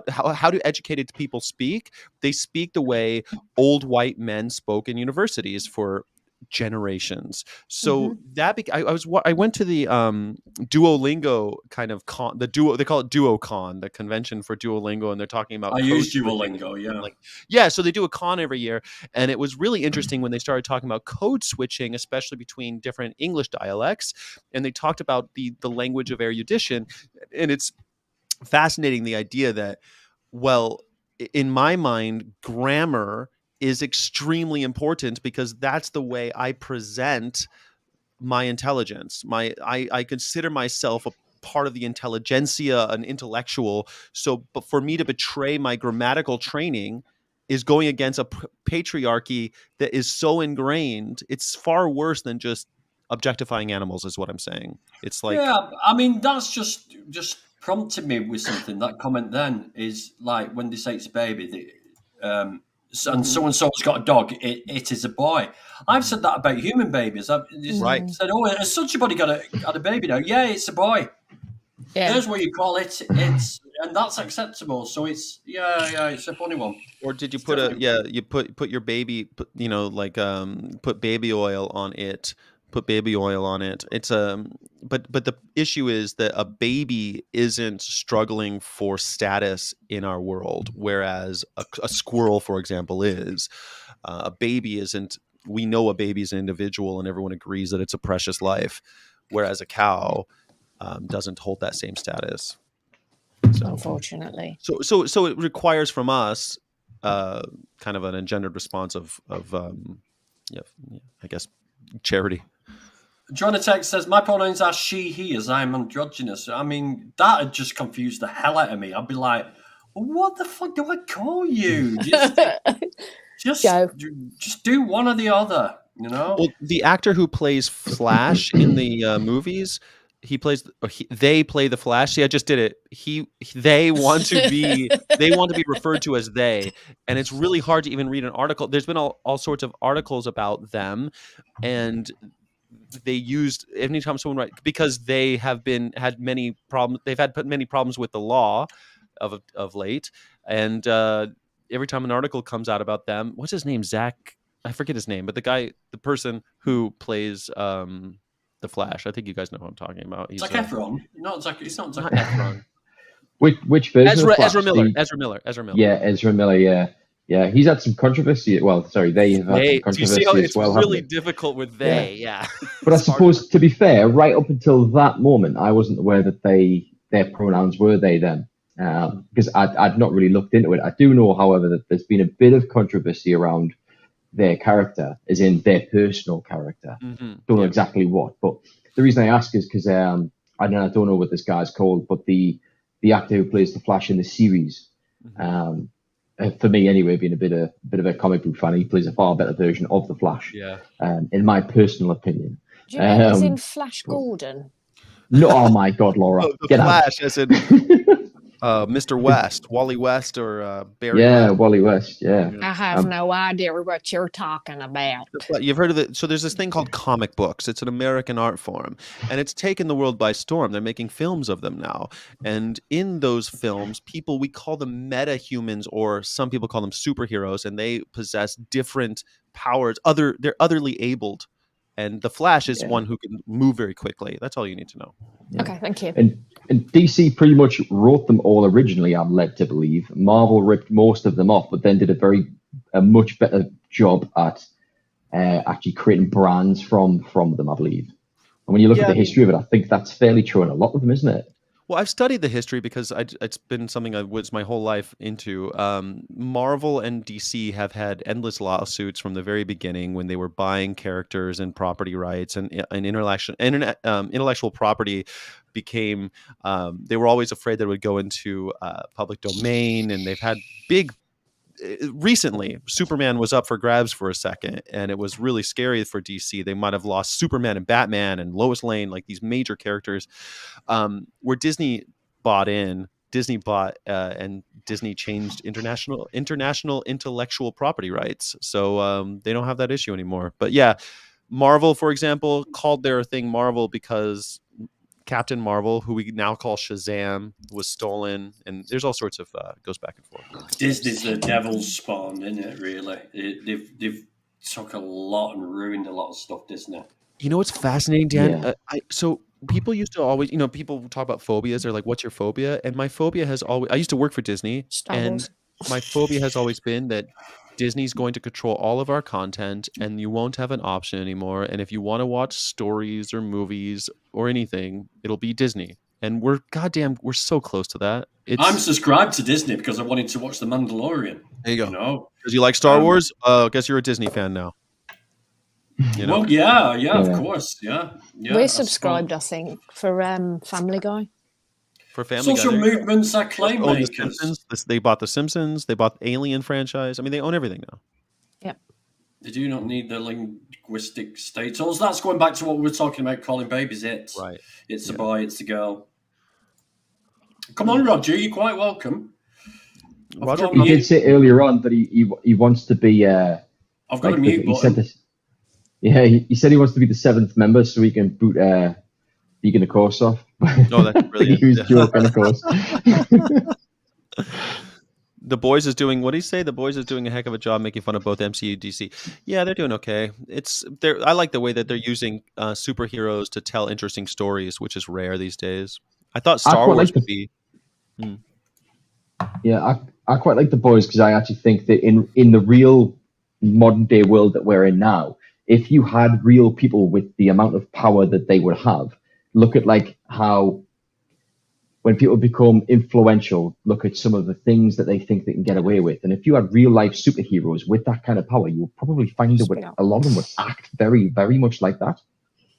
how do educated people speak? They speak the way old white men spoke in universities for generations. So I went to the Duolingo kind of they call it DuoCon, the convention for Duolingo, and they're talking about I use Duolingo, yeah. So they do a con every year, and it was really interesting when they started talking about code switching, especially between different English dialects, and they talked about the language of erudition, and it's fascinating, the idea that, well, in my mind, grammar is extremely important, because that's the way I present my intelligence. I consider myself a part of the intelligentsia, an intellectual. So, but for me to betray my grammatical training is going against a patriarchy that is so ingrained. It's far worse than just objectifying animals, is what I'm saying. It's like, yeah, I mean, that's just prompted me with something. That comment then is like, when they say it's a baby, and so-and-so's got a dog, it is a boy. I've said that about human babies. I've just said, oh, has such a body got a baby now? Yeah, it's a boy. Yeah. Here's what you call it. And that's acceptable. So it's it's a funny one. Or did you put your baby, put baby oil on it. Put baby oil on it. It's but the issue is that a baby isn't struggling for status in our world, whereas a squirrel, for example, is. A baby isn't. We know a baby is an individual, and everyone agrees that it's a precious life, whereas a cow doesn't hold that same status. So, unfortunately. So it requires from us kind of an engendered response of I guess, charity. Jonatex says, my pronouns are she, he, as I'm androgynous. I mean, that had just confused the hell out of me. I'd be like, what the fuck do I call you? Just do one or the other, you know? Well, the actor who plays Flash in the movies, they play the Flash. See, I just did it. They want to be referred to as they, and it's really hard to even read an article. There's been all sorts of articles about them, and they used anytime someone because they have had many problems. They've had many problems with the law of late, and every time an article comes out about them, what's his name? Zach, I forget his name, but the person who plays the Flash. I think you guys know who I'm talking about. He's Zac Efron. Not Zac. It's not Zac not Efron. Efron. Which version of Flash? Ezra Miller. The- Ezra Miller. Ezra Miller. Yeah, Ezra Miller. Yeah. He's had some controversy. Well, sorry, they have had some Do you controversy see how as it's well. haven't really they? difficult with they? Yeah. But I It's hard suppose, to be fair, right up until that moment, I wasn't aware that their pronouns were they them, because I'd not really looked into it. I do know, however, that there's been a bit of controversy around their character, as in their personal character. Mhm. Don't know Yeah. exactly what, but the reason I ask is because I don't know what this guy's called, but the actor who plays the Flash in the series, Mhm. for me anyway, being a bit of a comic book fan, he plays a far better version of the Flash, Yeah. in my personal opinion. Do you mean as in Um, Flash Gordon? No, oh my God, Laura, Oh, the get out! Flash, as in Mr. West, Wally West, or Barry Yeah, West. Wally West. Yeah, I have Um, no idea what you're talking about. But you've heard of it. So there's this thing called comic books. It's an American art form, and it's taken the world by storm. They're making films of them now, and in those films, we call them meta-humans, or some people call them superheroes, and they possess different powers. They're otherly abled, and the Flash is Yeah. one who can move very quickly. That's all you need to know. Yeah. Okay, thank you. And DC pretty much wrote them all originally, I'm led to believe. Marvel ripped most of them off, but then did a much better job at actually creating brands from them, I believe. And when you look Yeah, at the history of it, I think that's fairly true in a lot of them, isn't it? Well, I've studied the history because it's been something I was my whole life into. Marvel and DC have had endless lawsuits from the very beginning when they were buying characters and property rights, and intellectual property became. They were always afraid that it would go into public domain, and they've had big. Recently, Superman was up for grabs for a second, and it was really scary for DC. They might have lost Superman and Batman and Lois Lane, like these major characters. Where Disney bought, and Disney changed international intellectual property rights, so they don't have that issue anymore. But yeah, Marvel, for example, called their thing Marvel because Captain Marvel, who we now call Shazam, was stolen, and there's all sorts of goes back and forth. Disney's the devil's spawn, isn't it? Really, they've took a lot and ruined a lot of stuff. Disney. You know what's fascinating, Dan? Yeah. So people used to always, people talk about phobias. They're like, "What's your phobia?" And my phobia has always. I used to work for Disney, Star and Wars. my phobia has always been that Disney's going to control all of our content, and you won't have an option anymore. And if you want to watch stories or movies or anything, it'll be Disney. And we're so close to that. I'm subscribed to Disney because I wanted to watch The Mandalorian. There you go. You know? Because you like Star Wars. I guess you're a Disney fan now. You know? Well, yeah, of Yeah. course, yeah. We're subscribed, I think, for Family Guy. For Family Social Guy, movements are they claim own the makers. Simpsons. They bought the Simpsons. They bought the Alien franchise. I mean, they own everything now. They do not need the linguistic status. That's going back to what we were talking about calling babies it. Right. It's a boy, it's a girl. Come on, Roger, you're quite welcome. Roger, got He mute. did say earlier on that he wants to be. I've got a like mute he said button. this. Yeah, he said he wants to be the 7th member so he can boot Vegan, of course, off. Oh, that's brilliant. He was joking, of course. The Boys is doing, what do you say? The Boys is doing a heck of a job making fun of both MCU and DC. Yeah, they're doing okay. I like the way that they're using superheroes to tell interesting stories, which is rare these days. I thought Star quite Wars like would be. Yeah, I quite like The Boys because I actually think that in the real modern day world that we're in now, if you had real people with the amount of power that they would have, look at like how when people become influential, look at some of the things that they think they can get away with. And if you had real life superheroes with that kind of power, you would probably find that a lot of them would act very, very much like that.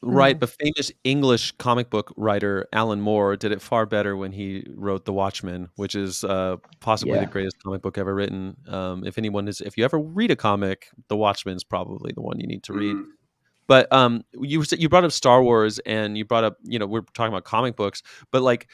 Right, but famous English comic book writer Alan Moore did it far better when he wrote The Watchmen, which is possibly the Yeah. greatest comic book ever written. If you ever read a comic, The Watchmen's probably the one you need to read. Mm. But you brought up Star Wars, and you brought up, we're talking about comic books, but like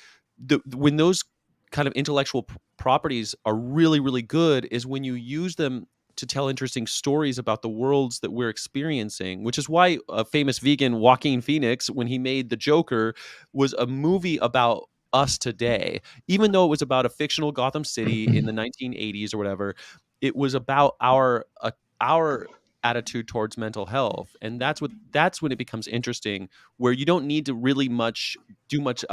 when those kind of intellectual properties are really, really good is when you use them to tell interesting stories about the worlds that we're experiencing, which is why a famous vegan, Joaquin Phoenix, when he made The Joker, was a movie about us today. Even though it was about a fictional Gotham City in the 1980s or whatever, it was about our attitude towards mental health, and that's when it becomes interesting, where you don't need to really do much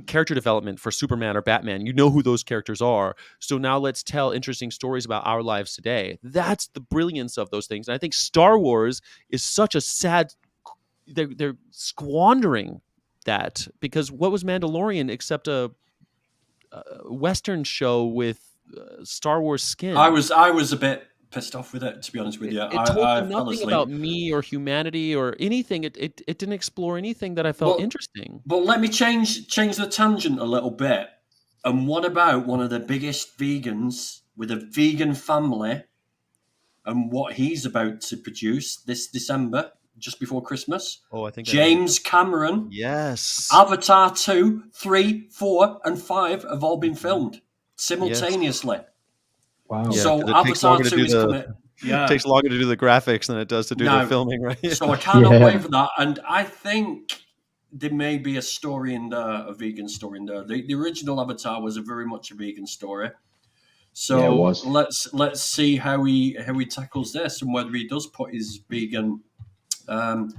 character development for Superman or Batman. You know who those characters are. So now let's tell interesting stories about our lives today. That's the brilliance of those things. And I think Star Wars is such a sad, they're squandering that, because what was Mandalorian except a Western show with Star Wars skin? I was a bit pissed off with it, to be honest with you. It I told me fell nothing asleep. about me or humanity or anything. It didn't explore anything that I felt Well, interesting. But let me change the tangent a little bit. And what about one of the biggest vegans with a vegan family and what he's about to produce this December, just before Christmas? Oh, I think James Cameron. Yes. Avatar 2, 3, 4, and 5 have all been filmed simultaneously. Wow. Yeah, So 'cause it takes Avatar longer to 2 do is coming. Yeah. It takes longer to do the graphics than it does to do the No. filming, right? So I cannot Yeah. wait for that. And I think there may be a story in there, a vegan story in there. The original Avatar was very much a vegan story. So Yeah, it was. let's see how he tackles this, and whether he does put his vegan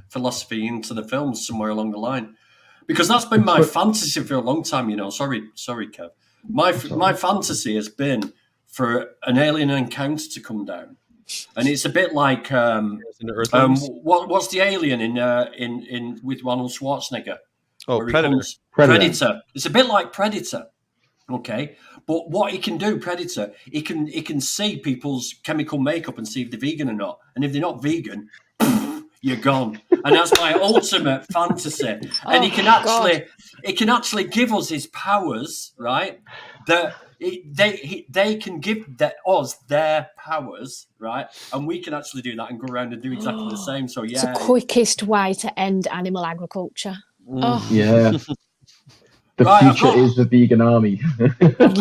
philosophy into the films somewhere along the line. Because that's been my fantasy for a long time, Sorry, Kev. My fantasy has been for an alien encounter to come down, and it's a bit like what's the alien in with Arnold Schwarzenegger? Oh, where he Predator. comes- Predator. It's a bit like Predator. Okay, but what he can do, Predator, he can see people's chemical makeup and see if they're vegan or not, and if they're not vegan, you're gone. And that's my ultimate fantasy. And he can actually give us his powers, right? They can give us their powers, right? And we can actually do that and go around and do exactly the same. So It's yeah, the quickest way to end animal agriculture. Oh, Yeah. The Right, I've future got- is the vegan army. literally. But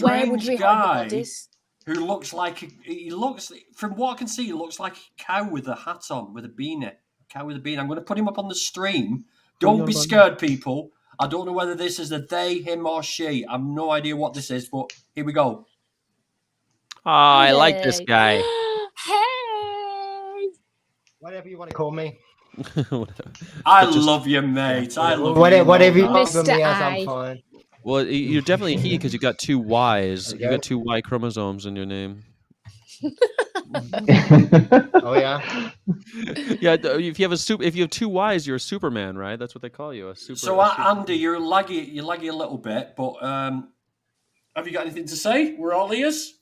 where would Strange we hide guy. the bodies? who looks like from what I can see, he looks like a cow with a hat on, with a beanie. Cow with a beanie. I'm going to put him up on the stream. Don't be scared, people. I don't know whether this is a they, him, or she. I've no idea what this is, but here we go. Oh, I like this Yay. guy. Hey! Whatever you want to call me. I love you, mate. I love you. Whatever you know want that. from me, as Mr. I'm I. fine. Well, you're definitely he because you got two Y's. There You you got go. two Y chromosomes in your name. Oh yeah. Yeah, if you have two Y's, you're a Superman, right? That's what they call you. So, Andy, you're laggy a little bit, but have you got anything to say? We're all ears.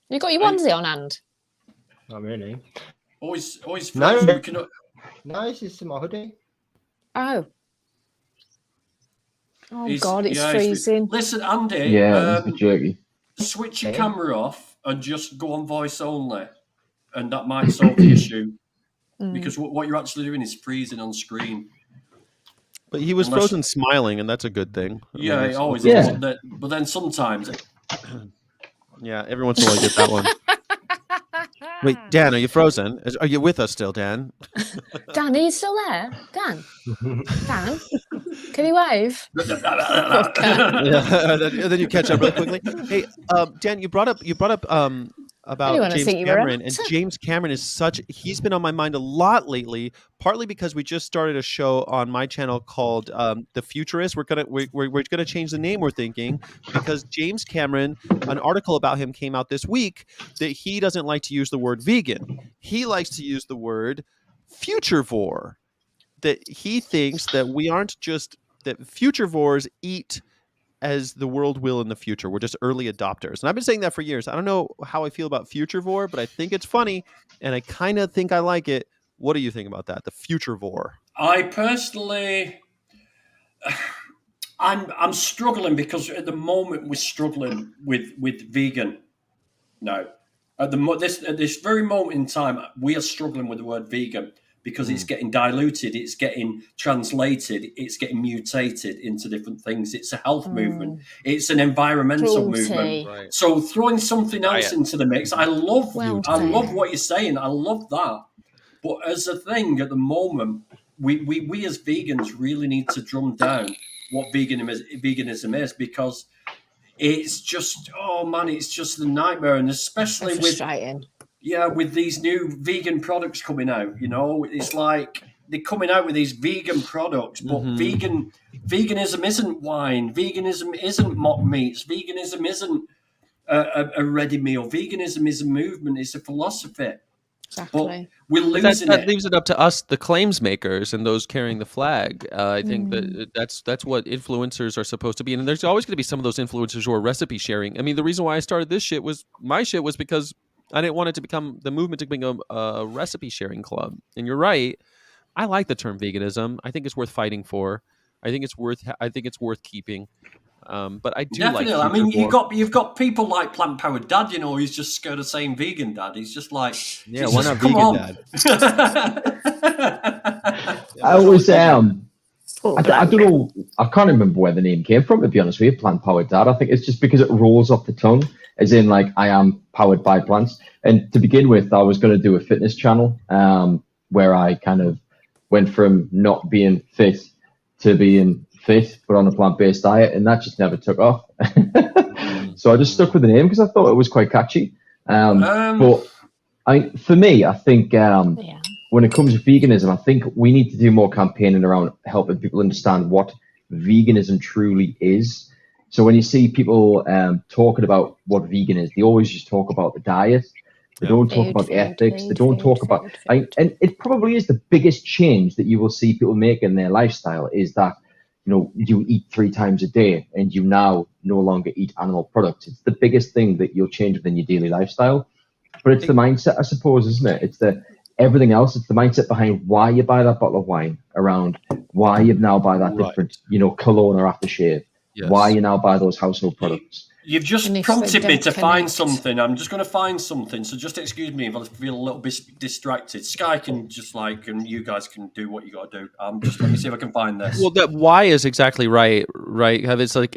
You got your onesie on hand? Not really. Always No. frozen. We can, No, it's just my hoodie. Oh. Oh, he's- God, it's yeah, he's- freezing. Listen, Andy, Yeah, it's a bit jerky. switch your Okay. camera off and just go on voice only, and that might solve the issue. Mm. Because what you're actually doing is freezing on screen. But he was Unless- frozen smiling, and that's a good thing. I mean, Yeah, it it's- always Yeah. is. But then sometimes, Yeah, every once in a while you get that one. Wait, Dan, are you frozen? Are you with us still, Dan? Dan, are you still there? Dan? Dan? Can you wave? Yeah, then you catch up really quickly. Hey, Dan, you brought up about Anyone would James think you were Cameron, an and actor. James Cameron he's been on my mind a lot lately. Partly because we just started a show on my channel called The Futurist. We're gonna change the name. We're thinking because James Cameron, an article about him came out this week that he doesn't like to use the word vegan. He likes to use the word futurivore. That he thinks that we aren't just that futurivores eat as the world will in the future. We're just early adopters. And I've been saying that for years. I don't know how I feel about futurivore, but I think it's funny and I kind of think I like it. What do you think about that? The futurivore. I personally, I'm struggling because at the moment we're struggling with vegan. No, at this very moment in time, we are struggling with the word vegan because it's getting diluted, it's getting translated, it's getting mutated into different things. It's a health movement, it's an environmental movement. Cruelty. So throwing something else into the mix, I love Well I love done. what you're saying. I love that. But as a thing at the moment, we as vegans really need to drum down what veganism is because it's just, oh man, it's just a nightmare, and So especially with frustrating. with these new vegan products coming out, it's like they're coming out with these vegan products, but veganism isn't wine, veganism isn't mock meats, veganism isn't a ready meal. Veganism is a movement, it's a philosophy. Exactly. But we're But losing that it. leaves it up to us, the claims makers, and those carrying the flag. I think that that's what influencers are supposed to be. And there's always going to be some of those influencers who are recipe sharing. I mean, the reason why I started this shit was because I didn't want it to become the movement to become a recipe sharing club. And you're right. I like the term veganism. I think it's worth fighting for. I think it's worth keeping. But I do Definitely. like. I mean, future you've got people like Plant Powered Dad. He's just scared of saying vegan dad. He's just like, Yeah, he's why just, not come vegan on. I always Poor I bloke. don't know. I can't remember where the name came from, to be honest with you. Plant Powered Dad. I think it's just because it rolls off the tongue, as in like I am powered by plants. And to begin with, I was going to do a fitness channel where I kind of went from not being fit to being fit, but on a plant-based diet, and that just never took off. So I just stuck with the name because I thought it was quite catchy. But for me, I think Yeah. when it comes to veganism, I think we need to do more campaigning around helping people understand what veganism truly is. So when you see people talking about what vegan is, they always just talk about the diet. They don't talk about the ethics. They don't talk about, and it probably is the biggest change that you will see people make in their lifestyle is that, you eat 3 times a day and you now no longer eat animal products. It's the biggest thing that you'll change within your daily lifestyle. But it's the mindset, I suppose, isn't it? It's everything else. It's the mindset behind why you buy that bottle of wine, around why you now buy that different, cologne or aftershave, why you now buy those household products. You've just And if prompted they me don't to find connect. something. I'm just going to find something. So just excuse me if I feel a little bit distracted. Sky can and you guys can do what you got to do. Just let me see if I can find this. Well, that why is exactly right. It's like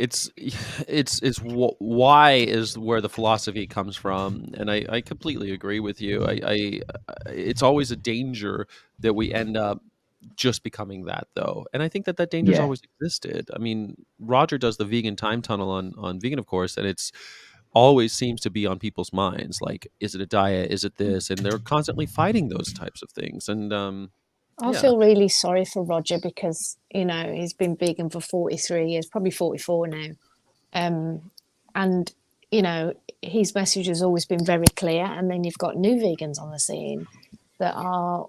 why is where the philosophy comes from, and I completely agree with you. It's always a danger that we end up just becoming that, though, and I think that danger's always existed. I mean, Roger does the vegan time tunnel on Vegan, of course, and it's always seems to be on people's minds. Like, is it a diet? Is it this? And they're constantly fighting those types of things. And I feel really sorry for Roger because, he's been vegan for 43 years, probably 44 now. And, his message has always been very clear. And then you've got new vegans on the scene that are,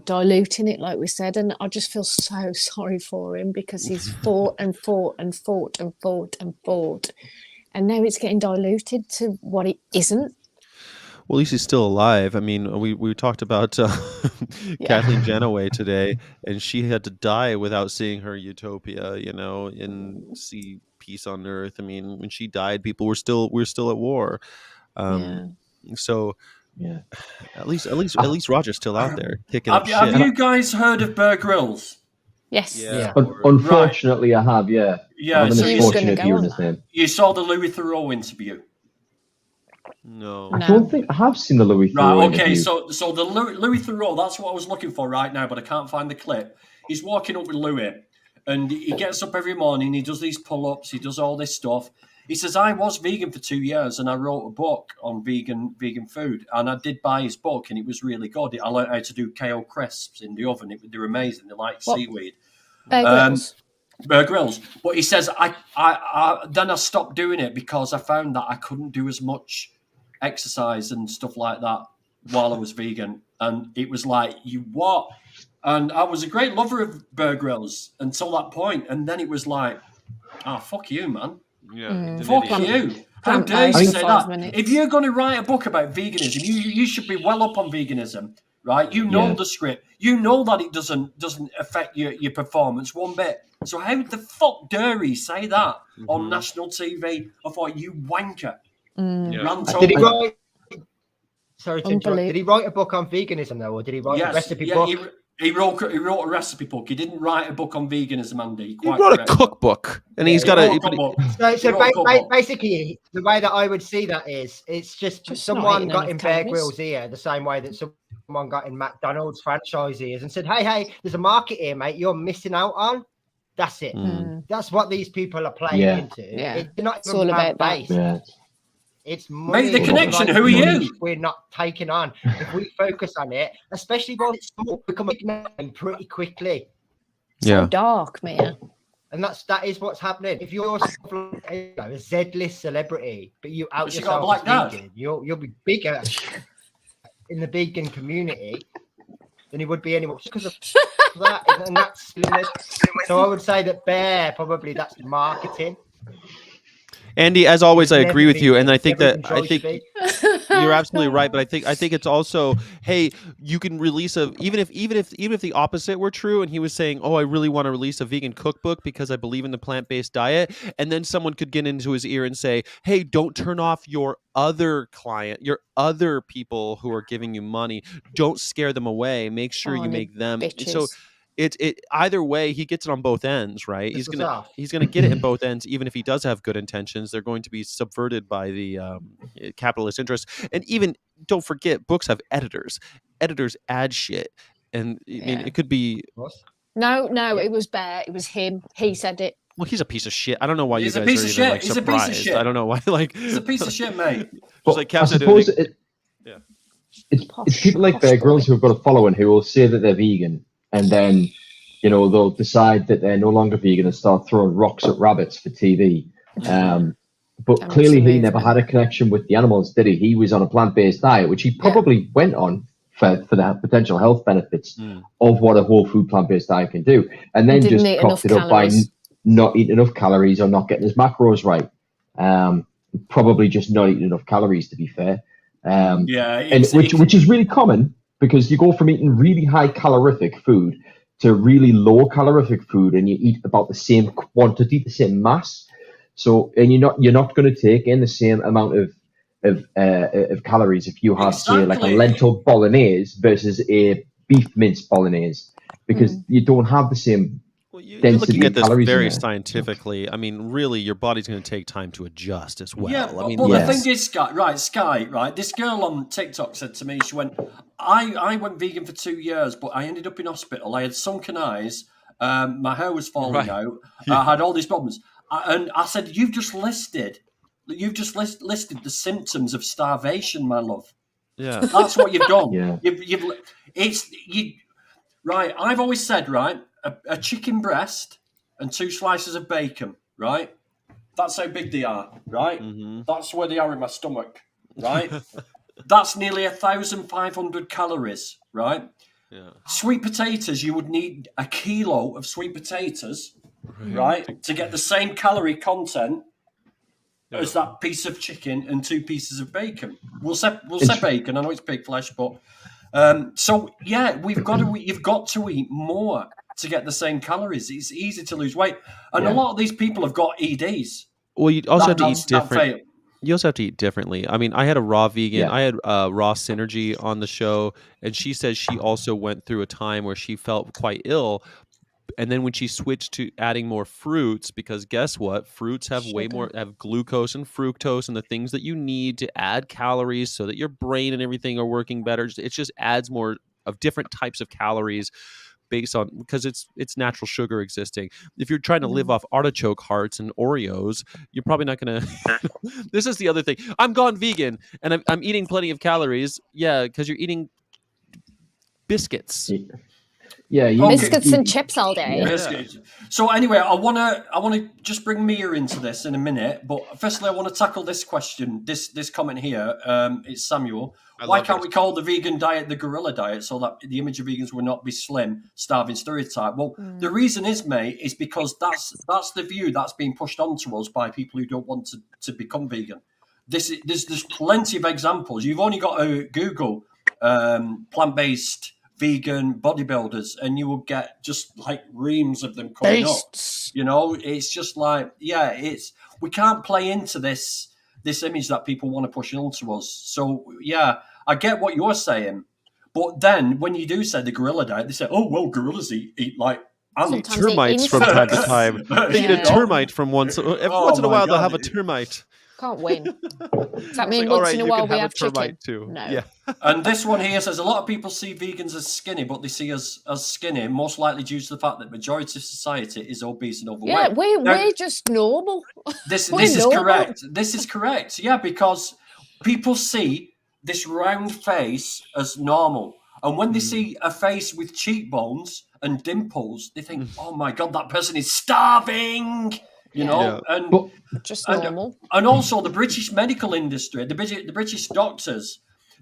diluting it, like we said. And I just feel so sorry for him because he's fought and fought and fought and fought and fought. And now it's getting diluted to what it isn't. Well, at least he's still alive. I mean, we talked about Kathleen Janaway today, and she had to die without seeing her utopia, and see peace on earth. I mean, when she died, we were still at war. So Yeah. at least Roger's still out there kicking Have shit. you guys heard of Bear Grylls? Yes. Yeah. Unfortunately, I have, yeah. Yeah, I'm so an you- unfortunate go viewer on in his that. name. You saw the Louis Theroux interview. No. I don't think I have seen the Louis Theroux Right, okay, interview. so the Louis Theroux, that's what I was looking for right now, but I can't find the clip. He's walking up with Louis, and he gets up every morning, he does these pull-ups, he does all this stuff. He says, I was vegan for 2 years, and I wrote a book on vegan food, and I did buy his book, and it was really good. I learned how to do kale crisps in the oven. They're amazing. They're like What? seaweed. Bear Grylls. Bear Grylls. But he says, then I stopped doing it because I found that I couldn't do as much exercise and stuff like that while I was vegan. And it was like, you what? And I was a great lover of Bear Grylls until that point. And then it was like, fuck you, man. Yeah. Fuck you. How dare you Plant-based say for that? 5 minutes. If you're going to write a book about veganism, you should be well up on veganism, right? You know the script. You know that it doesn't affect your performance one bit. So how the fuck dare he say that on national TV? I thought, you wanker. Rant Did he over. write? Sorry to interrupt. Did he write a book on veganism though, or did he write a recipe book? He wrote a recipe book. He didn't write a book on veganism, Andy. He wrote a cookbook, and he's got a. Basically, the way that I would see that is, it's just not someone eating got enough in Bear calories. Grylls' ear the same way that someone got in McDonald's franchise ears and said, "Hey, there's a market here, mate. You're missing out on." That's it. Mm. That's what these people are playing Yeah. into. Yeah. It's not It's all about that. plant-based. Yeah. It's money. Make the connection. Like Who are money you? We're not taking on. If we focus on it, especially while it's small, become a big name pretty quickly. Yeah. So dark, Mia. And that is what's happening. If you're a Z-list celebrity, but you out But she got a yourself black as dad. vegan, you'll be bigger in the vegan community than you would be anywhere because of that. And that's so I would say that Bear probably that's marketing. Andy, as always, I Never agree with been- you, and I think never that been I chose to think be. you're absolutely right. But I think it's also, hey, you can release even if the opposite were true, and he was saying, oh, I really want to release a vegan cookbook because I believe in the plant-based diet, and then someone could get into his ear and say, hey, don't turn off your other client, your other people who are giving you money. Don't scare them away. Make sure you Tiny make them. bitches. So it either way, he gets it on both ends, right? This He's was gonna off. get it in both ends, even if he does have good intentions. They're going to be subverted by the capitalist interests. And even don't forget, books have editors. Editors add shit, and I mean, Yeah. it could be. No, it was Bear. It was him. He said it. Well, he's a piece of shit. I don't know why He's you a guys piece are of even shit. like He's a piece of surprised. shit. I don't know why. Like, He's a piece of shit, mate. But like I Kev said, suppose Yeah. it's people like Bear Grylls who have got a following who will say that they're vegan, and then they'll decide that they're no longer vegan and start throwing rocks at rabbits for TV. But That clearly, makes he a never movement. had a connection with the animals, did he? He was on a plant-based diet, which he probably went on for the potential health benefits of what a whole food plant-based diet can do, and then Didn't just eat cocked enough it up by calories. not eating enough calories or not getting his macros right. Probably just not eating enough calories, to be fair. Yeah, and which is really common because you go from eating really high calorific food to really low calorific food, and you eat about the same quantity, the same mass. So, and you're not going to take in the same amount of calories if you have say like a Exactly. lentil bolognese versus a beef mince bolognese, because you don't have the same. Well, you're density looking at of this calories in very there. scientifically. I mean, really, your body's going to take time to adjust as well. Yeah, I mean, but yes. the thing is, Sky, right? This girl on TikTok said to me, she went, I went vegan for 2 years, but I ended up in hospital. I had sunken eyes. My hair was falling out. I had all these problems. And I said, you've just listed the symptoms of starvation, my love. Yeah. That's what you've done. Yeah. Right. I've always said, right, a chicken breast and 2 slices of bacon, right? That's how big they are, right? Mm-hmm. That's where they are in my stomach, right? That's nearly 1,500 calories, right? Yeah. Sweet potatoes, you would need a kilo of sweet potatoes, right, to get the same calorie content as that piece of chicken and 2 pieces of bacon. We'll say bacon. I know it's pig flesh, but so yeah, you've got to eat more to get the same calories. It's easy to lose weight, and a lot of these people have got EDs. Well, you also have to eat That different. fail. You also have to eat differently. I mean, I had a raw vegan. Yeah. I had raw Synergy on the show, and she says she also went through a time where she felt quite ill. And then when she switched to adding more fruits, because guess what? Fruits have way more, have glucose and fructose and the things that you need to add calories so that your brain and everything are working better. It just adds more of different types of calories based on, because it's natural sugar existing. If you're trying to live off artichoke hearts and Oreos, you're probably not going to. This is the other thing. I'm gone vegan and I'm eating plenty of calories. Yeah, because you're eating biscuits. Yeah, Biscuits and chips all day. Yeah. So anyway, I wanna just bring Mia into this in a minute, but firstly I want to tackle this question, this comment here. It's Samuel. Why can't we call the vegan diet the gorilla diet so that the image of vegans will not be slim, starving stereotype? Well, the reason is, mate, is because that's the view that's being pushed onto us by people who don't want to become vegan. There's plenty of examples. You've only got to Google plant-based vegan bodybuilders and you will get just like reams of them coming up. It's just like, we can't play into this image that people want to push onto us. So yeah, I get what you're saying, but then when you do say the gorilla diet, they say, oh well, gorillas eat like ants. Termites from time to time. They eat a termite from once in a while. God. They'll have a termite. Can't win. Does that mean like, all once right, in a you while can we have a termite chicken? too. No. Yeah. And this one here says a lot of people see vegans as skinny, but they see us as skinny, most likely due to the fact that majority of society is obese and overweight. Yeah, Now, we're just normal. this we're is normal. correct. This is correct. Yeah, because people see this round face as normal. And when they see a face with cheekbones and dimples, they think, oh my God, that person is starving. You know, and just normal. And also the British medical industry, the British doctors,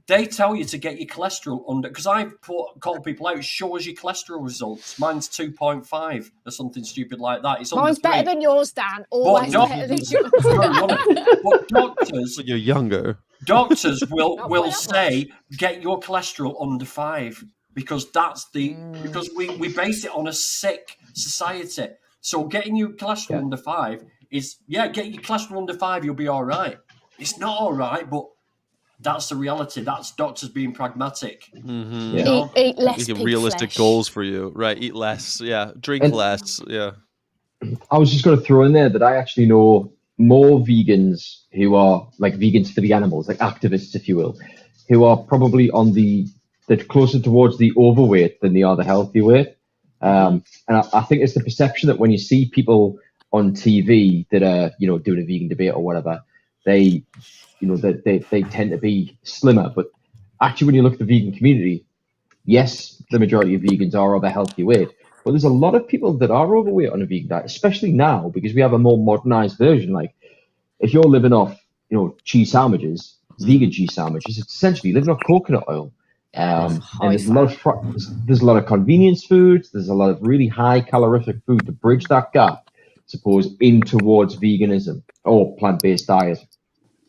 they tell you to get your cholesterol under, because I've called people out, show us your cholesterol results. Mine's 2.5 or something stupid like that. It's Mine's better than yours, Dan. Always better than yours. But doctors, You're younger. Doctors will say, get your cholesterol under 5, because that's because we base it on a sick society. So getting your cholesterol under 5 is, get your cholesterol under 5, you'll be all right. It's not all right, but that's the reality. That's doctors being pragmatic. Mm-hmm. You know? Eat less pig realistic flesh. goals for you, right? Eat less, drink less, I was just going to throw in there that I actually know more vegans who are like vegans for the animals, like activists, if you will, who are probably they're closer towards the overweight than they are the healthy weight. And I think it's the perception that when you see people on TV that are, doing a vegan debate or whatever, they tend to be slimmer. But actually, when you look at the vegan community, yes, the majority of vegans are of a healthy weight. But there's a lot of people that are overweight on a vegan diet, especially now, because we have a more modernized version. Like if you're living off, cheese sandwiches, vegan cheese sandwiches, it's essentially living off coconut oil. And there's a lot of convenience foods. There's a lot of really high calorific food to bridge that gap, I suppose, in towards veganism or plant-based diet.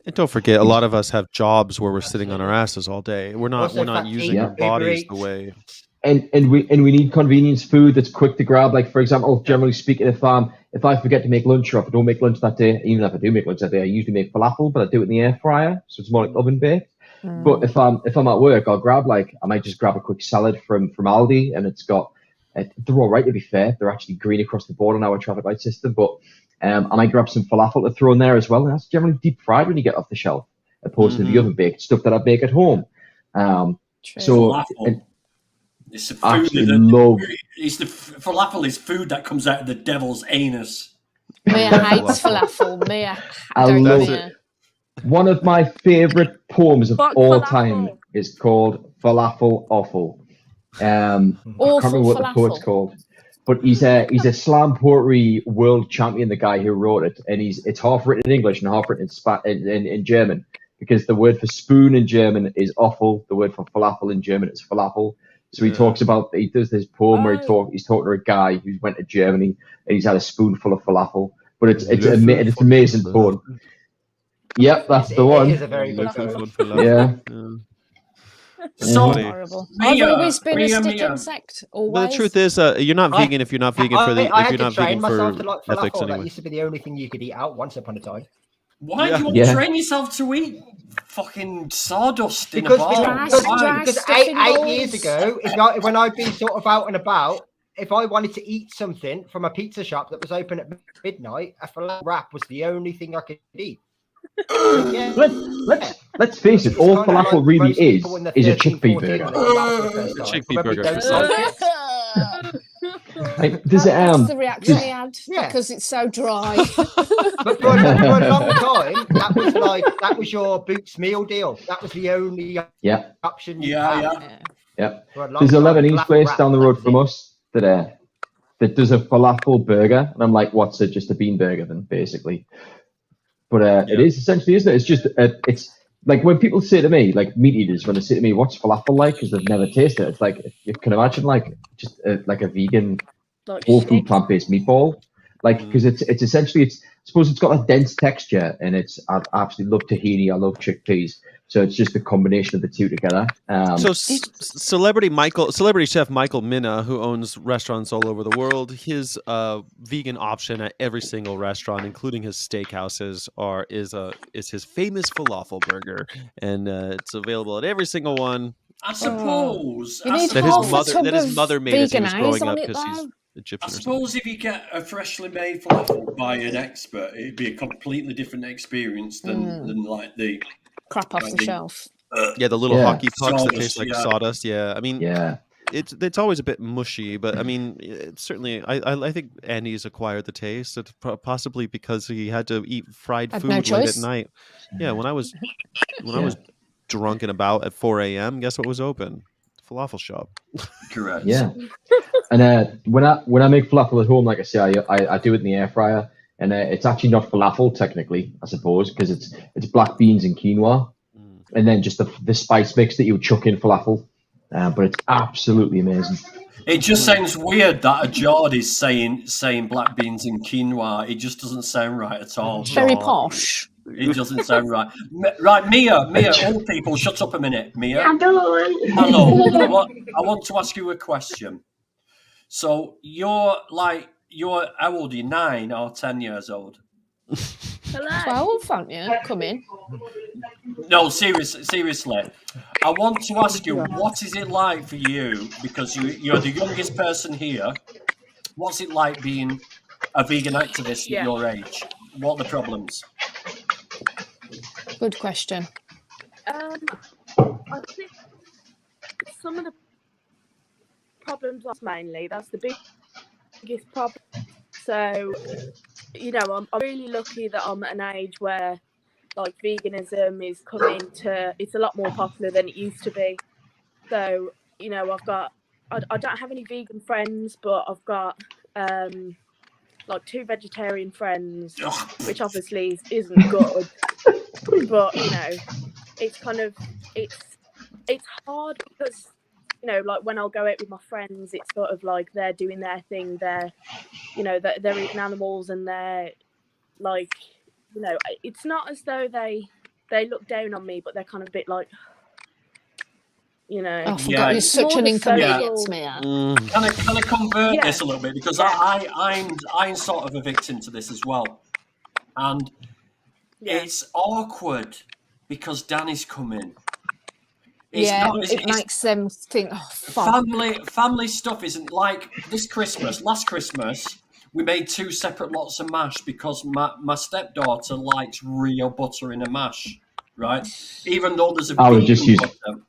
And don't forget, a lot of us have jobs where we're sitting on our asses all day. We're not using our bodies the way. And we need convenience food that's quick to grab. Like for example, generally speaking, if I forget to make lunch or if I don't make lunch that day, even if I do make lunch that day, I usually make falafel, but I do it in the air fryer, so it's more like oven baked. But if I'm at work, I might just grab a quick salad from Aldi, and it's got they're all right, to be fair. They're actually green across the board on our traffic light system, but I might grab some falafel to throw in there as well, and that's generally deep fried when you get off the shelf, opposed to the oven baked stuff that I bake at home. So it's the food falafel is food that comes out of the devil's anus. Mia hates falafel. Mia, I love it. One of my favorite poems of all time is called Falafel Awful. I can't remember what the poet's called, but he's a slam poetry world champion, the guy who wrote it, and it's half written in English and half written in German, because the word for spoon in German is awful, the word for falafel in German is falafel. So he does this poem where he's talking to a guy who went to Germany and he's had a spoonful of falafel, but it's an amazing poem. Yep, that's the one. It is a very good poem. Yeah. So horrible. I've always been a stick insect. Always. Well, the truth is, you're not vegan if you're not vegan for ethics anyway. That used to be the only thing you could eat out once upon a time. Why do you want to train yourself to eat fucking sawdust in a bar? Because 8 years ago, when I'd been sort of out and about, if I wanted to eat something from a pizza shop that was open at midnight, a falafel wrap was the only thing I could eat. Let's face it, all falafel really is a chickpea burger. Chickpea burger. That's the reaction he had because it's so dry. But for a long time, that was your Boots meal deal. That was the only option. Yeah. There's a Lebanese place down the road from us that does a falafel burger, and I'm like, what's it? Just a bean burger, then basically. But it is essentially, isn't it? It's just it's like when people say to me, like meat eaters, when they say to me, "What's falafel like?" because they've never tasted it, it's like you can imagine like just like a vegan whole food plant-based meatball, like because it's essentially I suppose it's got a dense texture, and I absolutely love tahini, I love chickpeas, so it's just a combination of the two together. So celebrity chef Michael Mina, who owns restaurants all over the world, his vegan option at every single restaurant, including his steakhouses, is his famous falafel burger, and it's available at every single one. I suppose that his mother made as he was growing up because he's Egyptian. I suppose if you get a freshly made falafel by an expert, it'd be a completely different experience than like the crap off the shelf. Yeah, the little Yeah. hockey pucks that taste Sawdust, like yeah. sawdust. Yeah, I mean, Yeah. it's always a bit mushy, but I mean, it's certainly, I think Andy's acquired the taste. It's possibly because he had to eat fried Had food no late at choice. night. Yeah, when I was Yeah. drunk and about at 4 a.m., guess what was open? Falafel shop. Correct. Yeah. And when I make falafel at home, like I say, I do it in the air fryer, and it's actually not falafel technically, I suppose, because it's black beans and quinoa, and then just the spice mix that you would chuck in falafel. But it's absolutely amazing. It just sounds weird that a Geordie's saying black beans and quinoa. It just doesn't sound right at all. Very Geordie. posh. It doesn't sound right. Right, Mia, old people, shut up a minute. Mia. Hello. I want to ask you a question. So you're how old are you? 9 or 10 years old? 12, aren't you? Come in. No, seriously. I want to ask you, what is it like for you? Because you're the youngest person here. What's it like being a vegan activist at your age? What are the problems? Good question. I think some of the problems mainly that's the biggest problem. So, I'm really lucky that I'm at an age where like veganism is coming to, it's a lot more popular than it used to be. So, I've got, I don't have any vegan friends, but I've got like 2 vegetarian friends, which obviously isn't good. But it's kind of it's hard because like when I'll go out with my friends, it's sort of like they're doing their thing, they're they're eating animals, and they're like it's not as though they look down on me, but they're kind of a bit like I forgot Yeah. you're such More an the inconvenience, social- Mia. Can I convert Yeah. this a little bit, because I'm sort of a victim to this as well, and it's awkward because Danny's coming. It's Yeah, not, it makes them think, oh, fuck. family stuff isn't like this Christmas. Last Christmas, we made 2 separate lots of mash because my stepdaughter likes real butter in a mash, right? Even though there's a I would vegan just use- butter.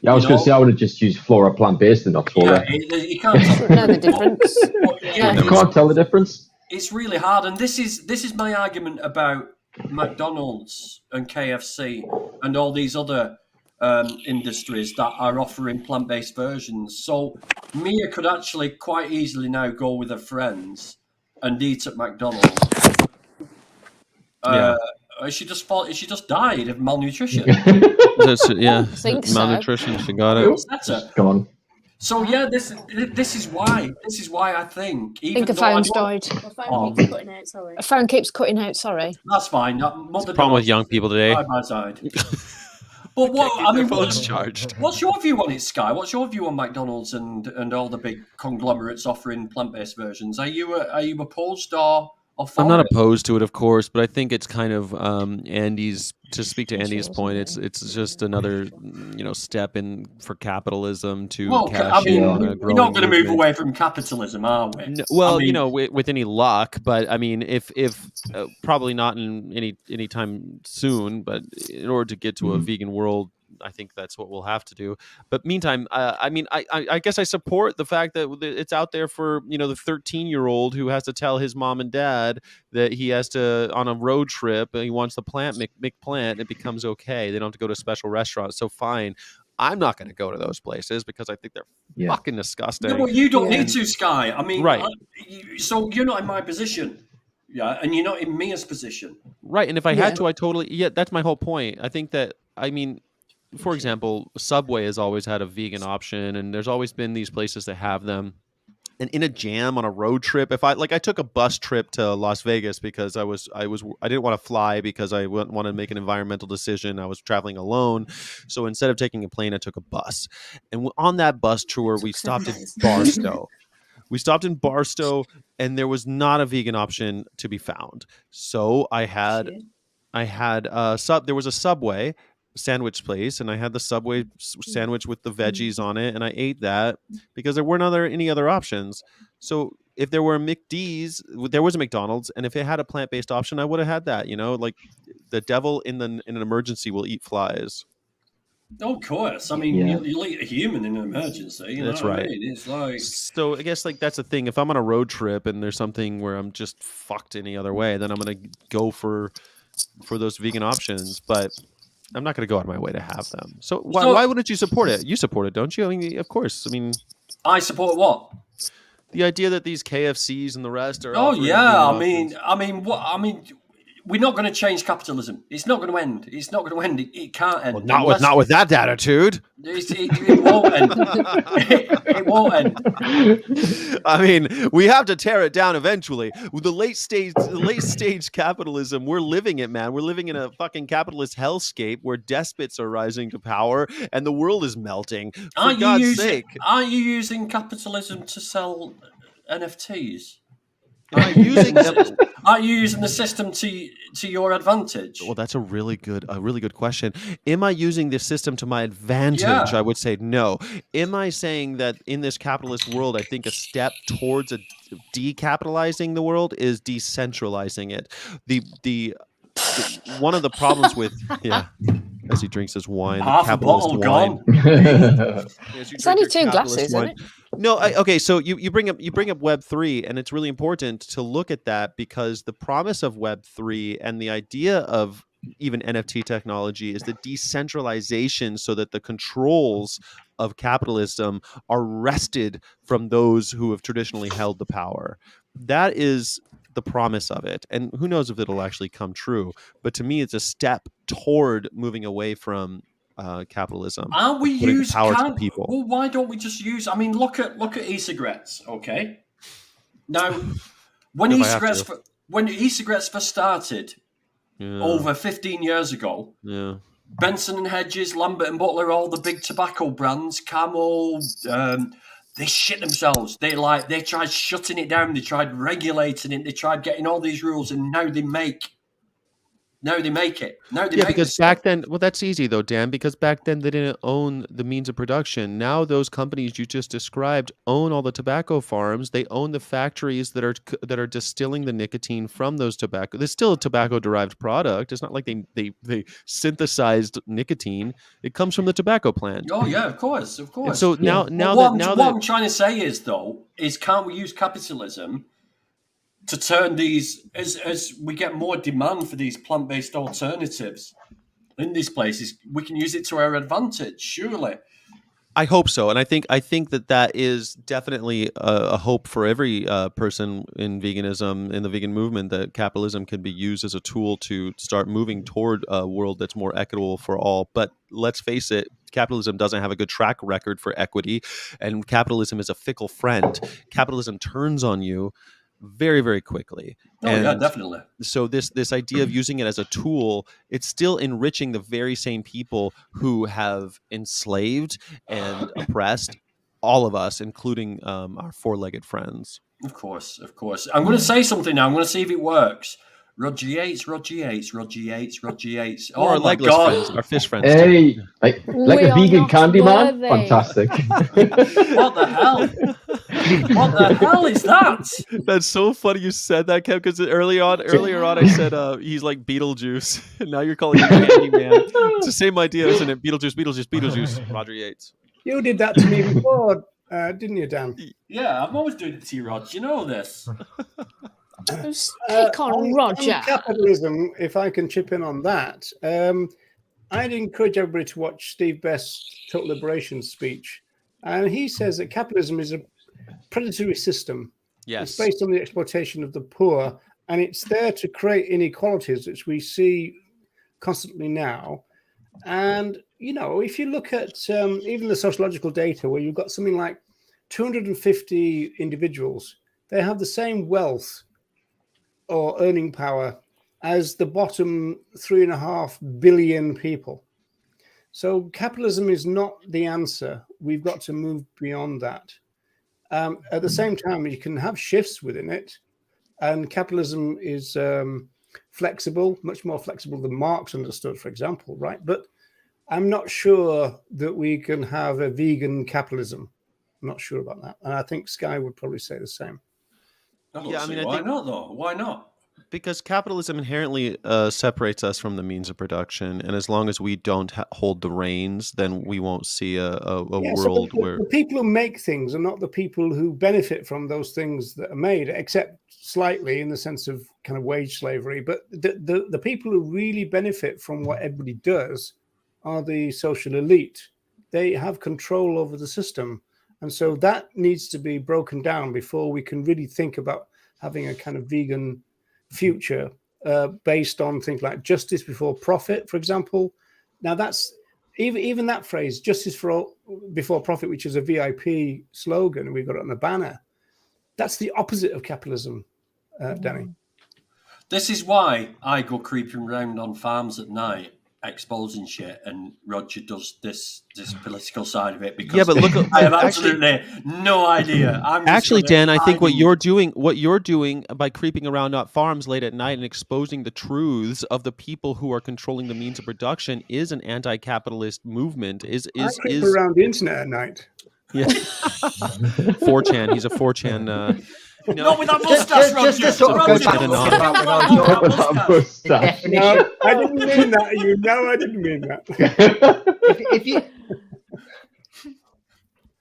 Yeah, I was going to say I would have just used Flora plant-based and not Yeah, Flora. you can't Know the difference. yeah, You can't tell the difference. it's really hard, and this is my argument about McDonald's and KFC and all these other industries that are offering plant-based versions. So Mia could actually quite easily now go with her friends and eat at McDonald's. She just died of malnutrition. Yeah, think so. malnutrition. She got it. Who's that? Gone. So yeah, this is why I think I even think a though I phone's don't- died. my phone keeps cutting out. Sorry. A phone keeps cutting out, sorry. That's fine. Mother Problem with young people today. side by side. But what I mean, Phone's charged. what's your view on it, Sky? What's your view on McDonald's and all the big conglomerates offering plant-based versions? Are you opposed or for I'm not it? opposed to it, of course, but I think it's kind of Andy's. To speak to Andy's point, it's just another step in for capitalism to Well, cash I mean, in on a we're growing not going to move movement. away from capitalism, are we? No, well, I mean, with any luck, but I mean, if probably not in any time soon, but in order to get to a vegan world, I think that's what we'll have to do. But meantime, I mean, I guess I support the fact that it's out there for the 13-year-old who has to tell his mom and dad that he has to on a road trip and he wants the McPlant. It becomes okay. They don't have to go to a special restaurant. So fine. I'm not going to go to those places because I think they're fucking disgusting. no, well, you don't Yeah. need to, Sky. I mean, Right. So you're not in my position, yeah, and you're not in Mia's position. Right. And if I Yeah. had to, I totally, that's my whole point. I think that, I mean, for example, Subway has always had a vegan option, and there's always been these places that have them. And in a jam on a road trip, if I took a bus trip to Las Vegas because I didn't want to fly because I wouldn't want to make an environmental decision. I was traveling alone, so instead of taking a plane, I took a bus. And on that bus tour, we stopped at Barstow. We stopped in Barstow, and there was not a vegan option to be found. So there was a Subway sandwich place, and I had the Subway sandwich with the veggies on it, and I ate that because there weren't any other options. So if there were there was a McDonald's, and if it had a plant-based option, I would have had that. Like the devil in an emergency will eat flies. Of course. I mean, Yeah. you'll eat a human in an emergency. You That's know what right. I mean? It's like, So I guess like that's the thing. If I'm on a road trip and there's something where I'm just fucked any other way, then I'm gonna go for those vegan options. But I'm not gonna go out of my way to have them. So why wouldn't you support it? You support it, don't you? I mean, of course. I mean, I support what? the idea that these KFCs and the rest are. Oh offering yeah. vegan options. I mean, what? We're not going to change capitalism. It's not going to end. It's not going to end. It can't end. Well, not with that attitude. It won't end. It won't end. I mean, we have to tear it down eventually. With the late stage capitalism, we're living it, man. We're living in a fucking capitalist hellscape where despots are rising to power and the world is melting. For God's sake. Aren't you using capitalism to sell NFTs? Am I using them? Are you using the system to your advantage? Well, that's a really good question. Am I using the system to my advantage? Yeah. I would say no. Am I saying that in this capitalist world, I think a step towards decapitalizing the world is decentralizing it? The one of the problems with as he drinks his wine, half a bottle gone. It's only 2 glasses, isn't it? No, okay. So you bring up Web3, and it's really important to look at that because the promise of Web3 and the idea of even NFT technology is the decentralization, so that the controls of capitalism are wrested from those who have traditionally held the power. That is the promise of it, and who knows if it'll actually come true. But to me, it's a step toward moving away from capitalism. Aren't we putting use power to people? Well, why don't we just use? I mean, look at e-cigarettes. Okay, now when e-cigarettes first started over 15 years ago, Benson and Hedges, Lambert and Butler, all the big tobacco brands, Camel, they shit themselves. They tried shutting it down. They tried regulating it. They tried getting all these rules, and now they make it. Because back then, well, that's easy though, Dan, because back then they didn't own the means of production. Now those companies you just described own all the tobacco farms. They own the factories that are distilling the nicotine from those tobacco. There's still a tobacco-derived product. It's not like they synthesized nicotine. It comes from the tobacco plant. Oh yeah, of course. And so what I'm trying to say is can't we use capitalism to turn these, as we get more demand for these plant-based alternatives in these places, we can use it to our advantage, surely. I hope so, and I think that is definitely a hope for every person in veganism, in the vegan movement, that capitalism can be used as a tool to start moving toward a world that's more equitable for all. But let's face it, capitalism doesn't have a good track record for equity, and capitalism is a fickle friend. Capitalism turns on you very, very quickly. Yeah, definitely. So this idea of using it as a tool, it's still enriching the very same people who have enslaved and oppressed all of us, including our four-legged friends. Of course. I'm going to say something now. I'm going to see if it works. Roger Yates. Or Oh our my legless God. friends, our fish friends. Hey, like We a are vegan not candy man? worthy. Fantastic. What the hell? What the hell is that? That's so funny you said that, Kev, because earlier on I said he's like Beetlejuice, and now you're calling him Candyman. It's the same idea, isn't it? Beetlejuice. Roger Yates. You did that to me before, didn't you, Dan? Yeah, I'm always doing it to you, Rod. You know this. Pick on Roger. On capitalism, if I can chip in on that, I'd encourage everybody to watch Steve Best's Total Liberation speech. And he says that capitalism is a predatory system. Yes. It's based on the exploitation of the poor, and it's there to create inequalities, which we see constantly now. And, you know, if you look at even the sociological data, where you've got something like 250 individuals, they have the same wealth or earning power as the bottom 3.5 billion people. So capitalism is not the answer. We've got to move beyond that. At the same time, you can have shifts within it, and capitalism is flexible, much more flexible than Marx understood, for example, right? But I'm not sure that we can have a vegan capitalism. I'm not sure about that. And I think Sky would probably say the same. Why not, though? Why not? because capitalism inherently separates us from the means of production, and as long as we don't hold the reins, then we won't see a world where the people who make things are not the people who benefit from those things that are made, except slightly in the sense of kind of wage slavery. But the people who really benefit from what everybody does are the social elite. They have control over the system. And so that needs to be broken down before we can really think about having a kind of vegan future based on things like justice before profit, for example. Now that's even that phrase, justice before profit, which is a VIP slogan, we've got it on the banner. That's the opposite of capitalism, Danny. This is why I go creeping around on farms at night exposing shit, and Roger does this political side of it, because but look, I have absolutely no idea. Actually, Dan, I think what you're doing by creeping around not farms late at night and exposing the truths of the people who are controlling the means of production is an anti-capitalist movement. I creep around the internet at night. Yeah. 4chan. He's a 4chan. Not with that mustache, Roger. Just to sort of go back and talk about No, I didn't mean that. You know, I didn't mean that. if you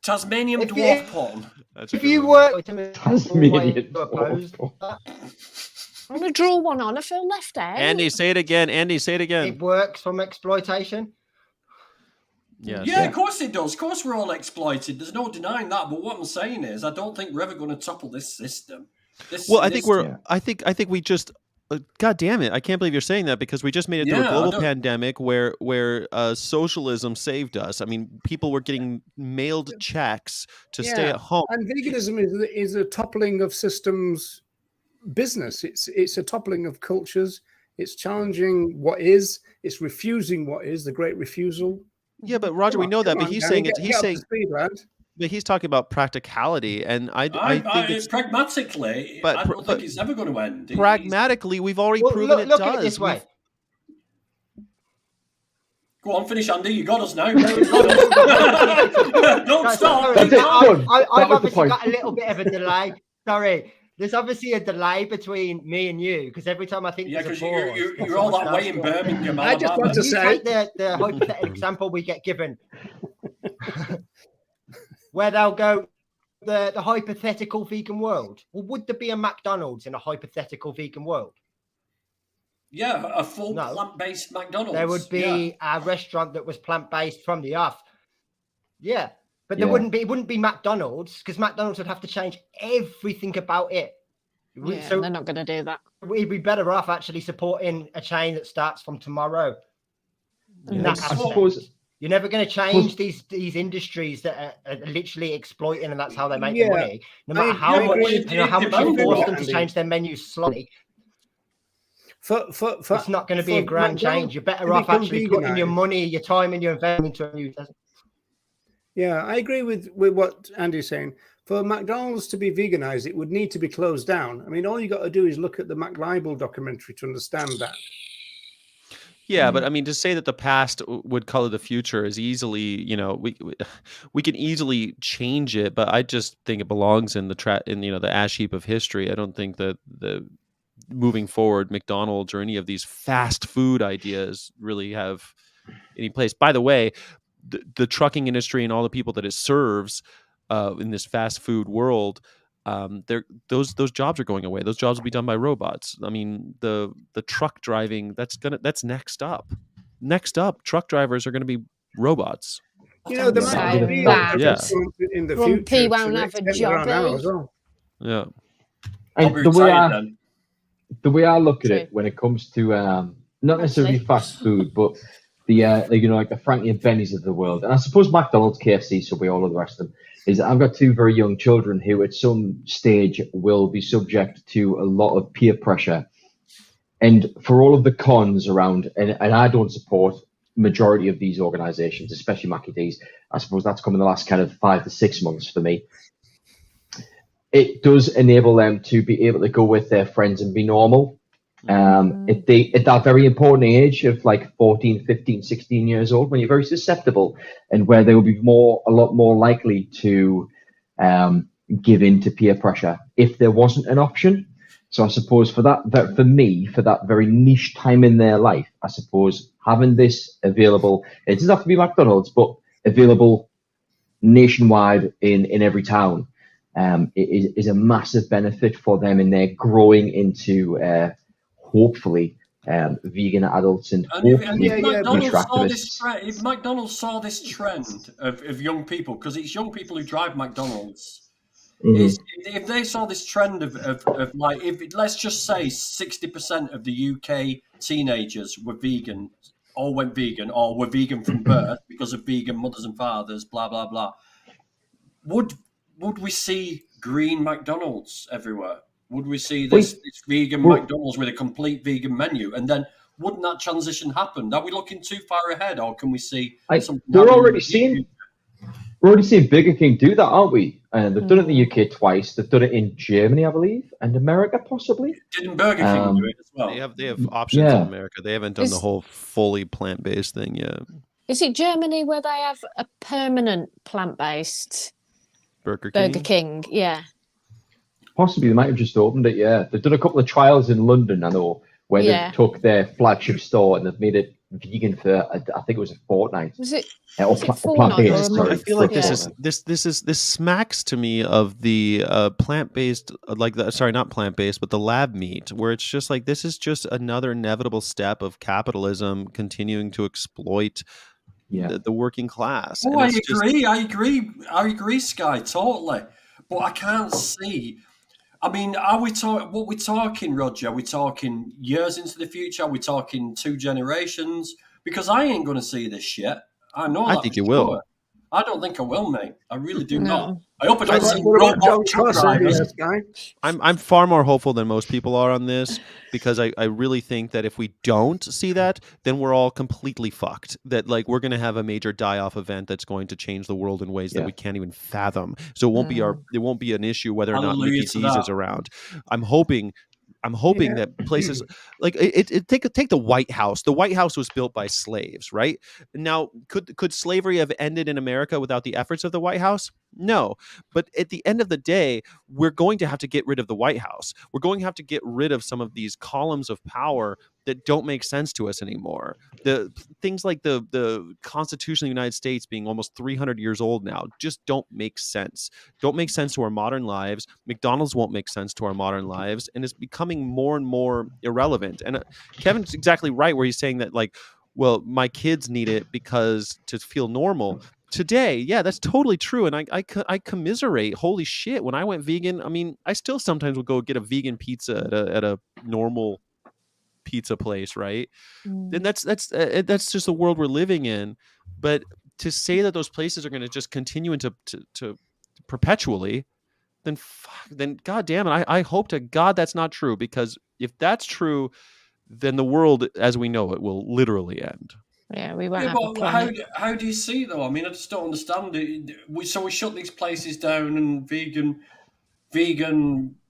Tasmanian dwarf porn. If you were Tasmanian opposed, I'm going to draw one on. I feel left out. Andy, say it again. Andy, say it again. it works from exploitation. Yes. Yeah, of course it does. Of course we're all exploited. There's no denying that. But what I'm saying is, I don't think we're ever going to topple this system. I think we just. God damn it! I can't believe you're saying that, because we just made it through a global pandemic where socialism saved us. I mean, people were getting mailed checks to stay at home. And veganism is a toppling of systems business. It's a toppling of cultures. It's challenging what is. It's refusing what is, the great refusal. Yeah, but Roger, we know that. But he's saying it. He's saying. But he's talking about practicality, and I think it's pragmatically. But I don't think it's ever going to end. Pragmatically, we've already proven it does. Look at it this way. Go on, finish, Andy. You got us now. Don't stop. I've obviously got a little bit of a delay. Sorry. There's obviously a delay between me and you, because every time I think there's a pause, you're all that way in Birmingham. I just want to say, take the hypothetical example we get given, where they'll go the hypothetical vegan world. Well, would there be a McDonald's in a hypothetical vegan world? Yeah, a full plant-based McDonald's. There would be a restaurant that was plant-based from the off. Yeah. But there wouldn't be. It wouldn't be McDonald's, because McDonald's would have to change everything about it. Yeah, so they're not going to do that. We'd be better off actually supporting a chain that starts from tomorrow. Yeah. I suppose you're never going to change these industries that are literally exploiting, and that's how they make their money. No matter how much you force them to change their menus slowly. It's not going to be a grand change. You're better off actually putting your money, your time, and your investment into a new. Yeah, I agree with what Andy's saying. For McDonald's to be veganized, it would need to be closed down. I mean, all you got to do is look at the McLibel documentary to understand that. Yeah, but I mean, to say that the past would color the future is easily, we can easily change it, but I just think it belongs in the ash heap of history. I don't think that the moving forward, McDonald's or any of these fast food ideas really have any place. By the way, the trucking industry and all the people that it serves in this fast food world, those jobs are going away. Those jobs will be done by robots. I mean, the truck driving, that's next up. Next up, truck drivers are going to be robots. There might be in the future. Won't have a job. Yeah. And the way I look at it when it comes to not necessarily fast food, but like the Frankie and Benny's of the world, and I suppose McDonald's, KFC, Subway, all of the rest of them, is that I've got two very young children who at some stage will be subject to a lot of peer pressure. And for all of the cons around, and I don't support majority of these organizations, especially Mackie D's, I suppose that's come in the last kind of 5 to 6 months for me. It does enable them to be able to go with their friends and be normal. At that very important age of like 14, 15, 16 years old, when you're very susceptible and where they will be a lot more likely to give in to peer pressure if there wasn't an option. So I suppose for that very niche time in their life, I suppose having this available, it doesn't have to be McDonald's, but available nationwide in every town, is a massive benefit for them, and they're growing into hopefully vegan adults and hopefully if McDonald's saw this trend of young people, because it's young people who drive McDonald's. If they saw this trend of like, let's just say 60% of the UK teenagers were vegan, or went vegan, or were vegan from birth because of vegan mothers and fathers, blah blah blah, would we see green McDonald's everywhere? Would we see this vegan McDonald's with a complete vegan menu? And then wouldn't that transition happen? Are we looking too far ahead, or can we see something? We're already seeing Burger King do that, aren't we? And they've done it in the UK twice. They've done it in Germany, I believe, and America possibly. Didn't Burger King do it as well? They have options in America. They haven't done the whole fully plant-based thing yet. Is it Germany where they have a permanent plant-based Burger King? Yeah. Possibly, they might have just opened it. Yeah, they've done a couple of trials in London, I know, where they took their flagship store and they've made it vegan for, I think it was a fortnight. Was it? Plant-based. I feel like this smacks to me of the plant-based, not plant-based, but the lab meat, where it's just like, this is just another inevitable step of capitalism continuing to exploit the working class. Oh, I agree, Sky, totally. But I can't see. I mean, what we're talking, Roger? Are we talking years into the future? Are we talking 2 generations? Because I ain't going to see this shit. I know. I think you will. I don't think I will, mate. I really do not. I hope I don't see robot truck drivers. I'm far more hopeful than most people are on this, because I really think that if we don't see that, then we're all completely fucked. That, like, we're going to have a major die-off event that's going to change the world in ways that we can't even fathom. So it won't be an issue whether or not Mickey D's is around. I'm hoping that places like take the White House. The White House was built by slaves, right? Now, could slavery have ended in America without the efforts of the White House? No. But at the end of the day, we're going to have to get rid of the White House. We're going to have to get rid of some of these columns of power that don't make sense to us anymore. The things like the Constitution of the United States being almost 300 years old now just don't make sense. Don't make sense to our modern lives. McDonald's won't make sense to our modern lives, and it's becoming more and more irrelevant. And Kevin's exactly right where he's saying that, like, well, my kids need it because to feel normal. Today, yeah, that's totally true, and I commiserate. Holy shit! When I went vegan, I mean, I still sometimes would go get a vegan pizza at a normal pizza place, right? And that's just the world we're living in. But to say that those places are going to just continue into to perpetually, then God damn it, I hope to God that's not true, because if that's true, then the world as we know it will literally end. Yeah, we won't have a planet. How do you see it, though? I mean, I just don't understand it. We shut these places down, and vegan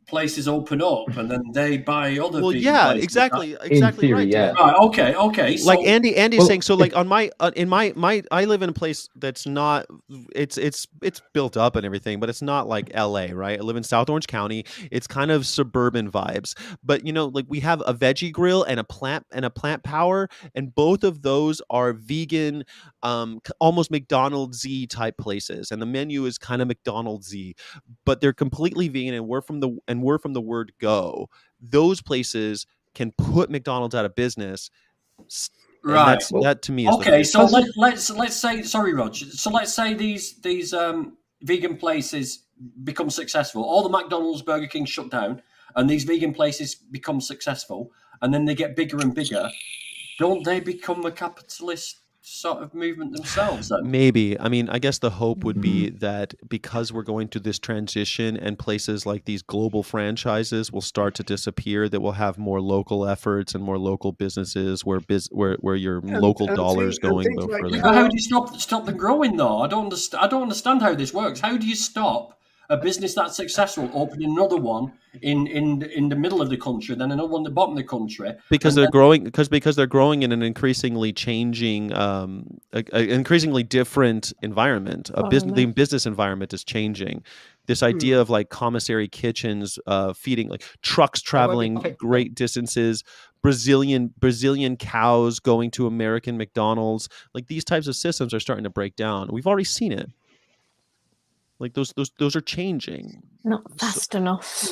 places open up, and then they buy other. Well, vegan yeah, places. exactly In theory, right. yeah. Right, okay. So, like Andy's saying, so like on my in my I live in a place that's not it's built up and everything, but it's not like LA, right? I live in South Orange County. It's kind of suburban vibes, but like we have a veggie grill and a plant power, and both of those are vegan, almost McDonald's-y type places, and the menu is kind of McDonald's-y, but they're completely vegan, and we're from the word go. Those places can put McDonald's out of business. right. That to me is okay. So let's say, sorry, Rog. So let's say these vegan places become successful. All the McDonald's, Burger King shut down, and these vegan places become successful, and then they get bigger and bigger. Don't they become a capitalist sort of movement themselves then? Maybe. I mean, I guess the hope would be that because we're going through this transition and places like these global franchises will start to disappear, that we'll have more local efforts and more local businesses where your local dollars going a little further. How do you stop them growing, though? I don't understand how this works. How do you stop a business that's successful opening another one in the middle of the country, then another one at the bottom of the country? Because they're growing. Because they're growing in an increasingly changing, increasingly different environment. The business environment is changing. this idea of like commissary kitchens, feeding like trucks traveling great distances, Brazilian cows going to American McDonald's. Like these types of systems are starting to break down. We've already seen it. Like those are changing. Not fast enough.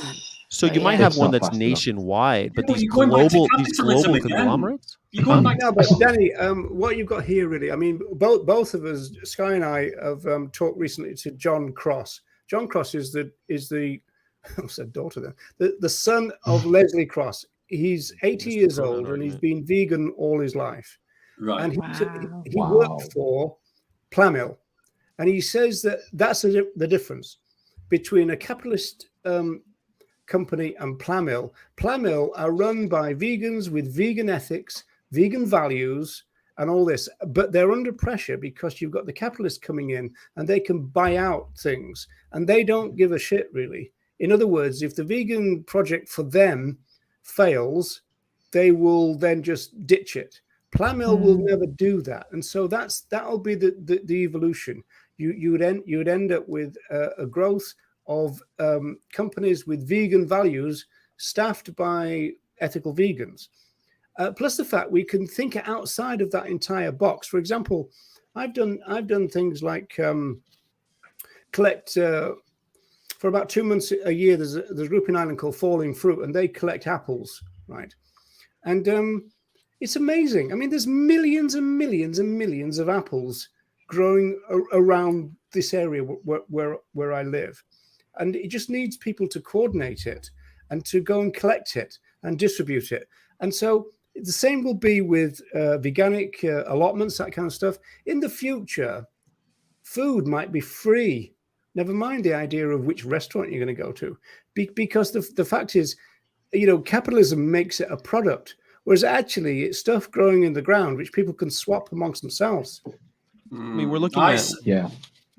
So you might have one that's nationwide, but these global conglomerates. No, but Danny, what you've got here really, I mean, both of us, Sky and I, have talked recently to John Cross. John Cross is the I said daughter there, the son of Leslie Cross. He's 80 years old and he's been vegan all his life. Right. And he worked for Plamil. And he says that that's the difference between a capitalist company and Plamil. Plamil are run by vegans with vegan ethics, vegan values, and all this. But they're under pressure because you've got the capitalists coming in and they can buy out things. And they don't give a shit, really. In other words, if the vegan project for them fails, they will then just ditch it. Plamil will never do that. And so that'll be the evolution. You would end up with a growth of companies with vegan values staffed by ethical vegans. Plus the fact we can think outside of that entire box. For example, I've done things like collect for about 2 months a year. There's a group in Ireland called Falling Fruit, and they collect apples, right? And it's amazing. I mean, there's millions and millions and millions of apples growing around this area where I live, and it just needs people to coordinate it and to go and collect it and distribute it. And so the same will be with veganic allotments, that kind of stuff. In the future, food might be free. Never mind the idea of which restaurant you're going to go to, because the fact is, capitalism makes it a product, whereas actually it's stuff growing in the ground which people can swap amongst themselves. I mean, we're looking at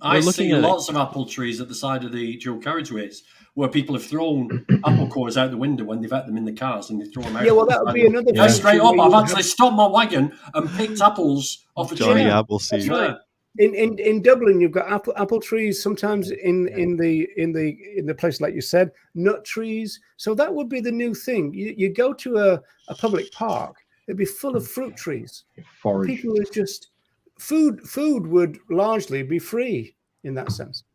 I see lots of apple trees at the side of the dual carriageways where people have thrown apple cores out the window when they've had them in the cars, and they throw them out. Yeah, well, that would be another. Yeah, straight up. I've actually stopped my wagon and picked apples off a Johnny tree. Appleseed. That's right. In Dublin, you've got apple trees. Sometimes in the place like you said, nut trees. So that would be the new thing. You go to a public park, it'd be full of fruit trees. Forage. People would just. Food would largely be free in that sense.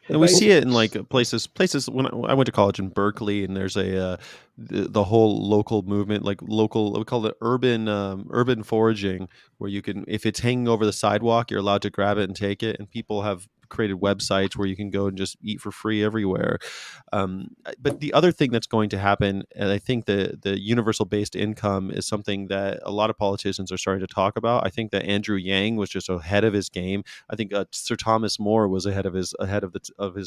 And we see it in like places. When I went to college in Berkeley, and there's the whole local movement, like local, we call it urban foraging, where you can, if it's hanging over the sidewalk, you're allowed to grab it and take it. And people have created websites where you can go and just eat for free everywhere. But the other thing that's going to happen, and I think the universal based income is something that a lot of politicians are starting to talk about. I think that Andrew Yang was just ahead of his game. I think Sir Thomas More was ahead of his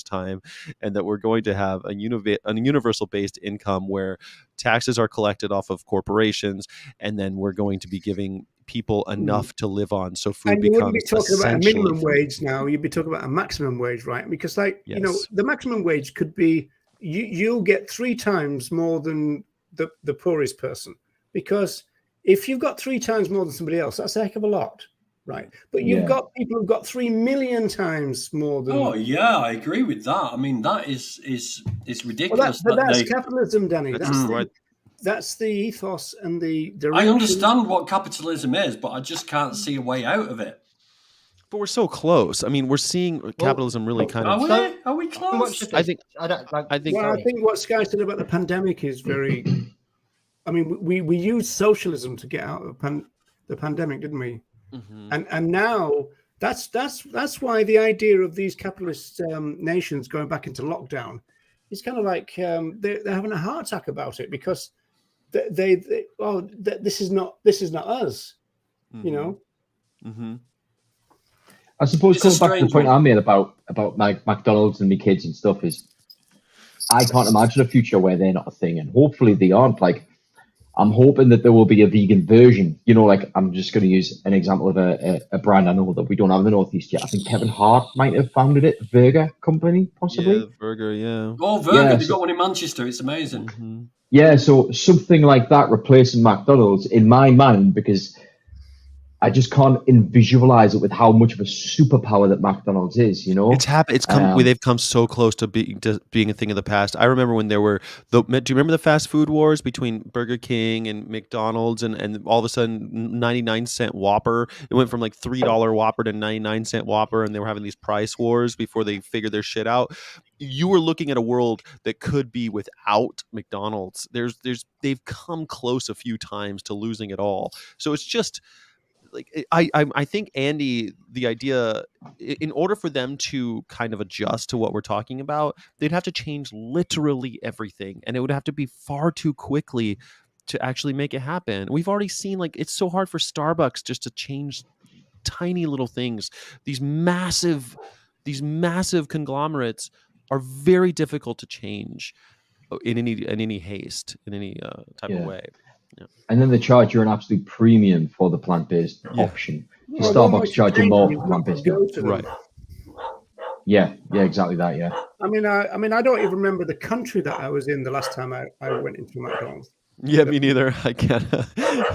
time, and that we're going to have a universal based income where taxes are collected off of corporations, and then we're going to be giving people enough to live on, so food and you becomes wouldn't be talking about a minimum wage now, you'd be talking about a maximum wage, right? Because the maximum wage could be you'll get 3 times more than the poorest person, because if you've got 3 times more than somebody else, that's a heck of a lot, right? But you've got people who've got 3 million times more than. Oh yeah, I agree with that. I mean, that is ridiculous. Well, that's capitalism, Danny. That's the ethos and the direction. I understand what capitalism is, but I just can't see a way out of it. But we're so close. I mean, we're seeing capitalism really kind of. Are we close? I think what Sky said about the pandemic is very. I mean, we used socialism to get out of the pandemic, didn't we? Mm-hmm. And now that's why the idea of these capitalist nations going back into lockdown is kind of like they're having a heart attack about it, because this is not us, you know. Mm-hmm. I suppose going back to the point I made about my McDonald's and my kids and stuff is, I can't imagine a future where they're not a thing, and hopefully they aren't. Like, I'm hoping that there will be a vegan version. You know, like, I'm just going to use an example of a brand I know that we don't have in the Northeast yet. I think Kevin Hart might have founded it, Burger Company, possibly. Yeah, Burger, yeah. Oh, Burger, they've got one in Manchester. It's amazing. Mm-hmm. Yeah, so something like that replacing McDonald's, in my mind, because I just can't visualize it with how much of a superpower that McDonald's is. You know, It's happened. It's come. They've come so close to being a thing of the past. I remember when there were do you remember the fast food wars between Burger King and McDonald's, and all of a sudden 99-cent Whopper. It went from like $3 Whopper to 99-cent Whopper, and they were having these price wars before they figured their shit out. You were looking at a world that could be without McDonald's. They've come close a few times to losing it all. So it's just. Like I think, Andy, the idea, in order for them to kind of adjust to what we're talking about, they'd have to change literally everything, and it would have to be far too quickly to actually make it happen. We've already seen, like, it's so hard for Starbucks just to change tiny little things. These massive conglomerates are very difficult to change in any haste, in any type of way. Yeah. And then they charge you an absolute premium for the plant-based option. Well, Starbucks charging more for plant-based. Right. Yeah, exactly that. Yeah. I mean, I don't even remember the country that I was in the last time I went into McDonald's. Yeah, me neither. I can't.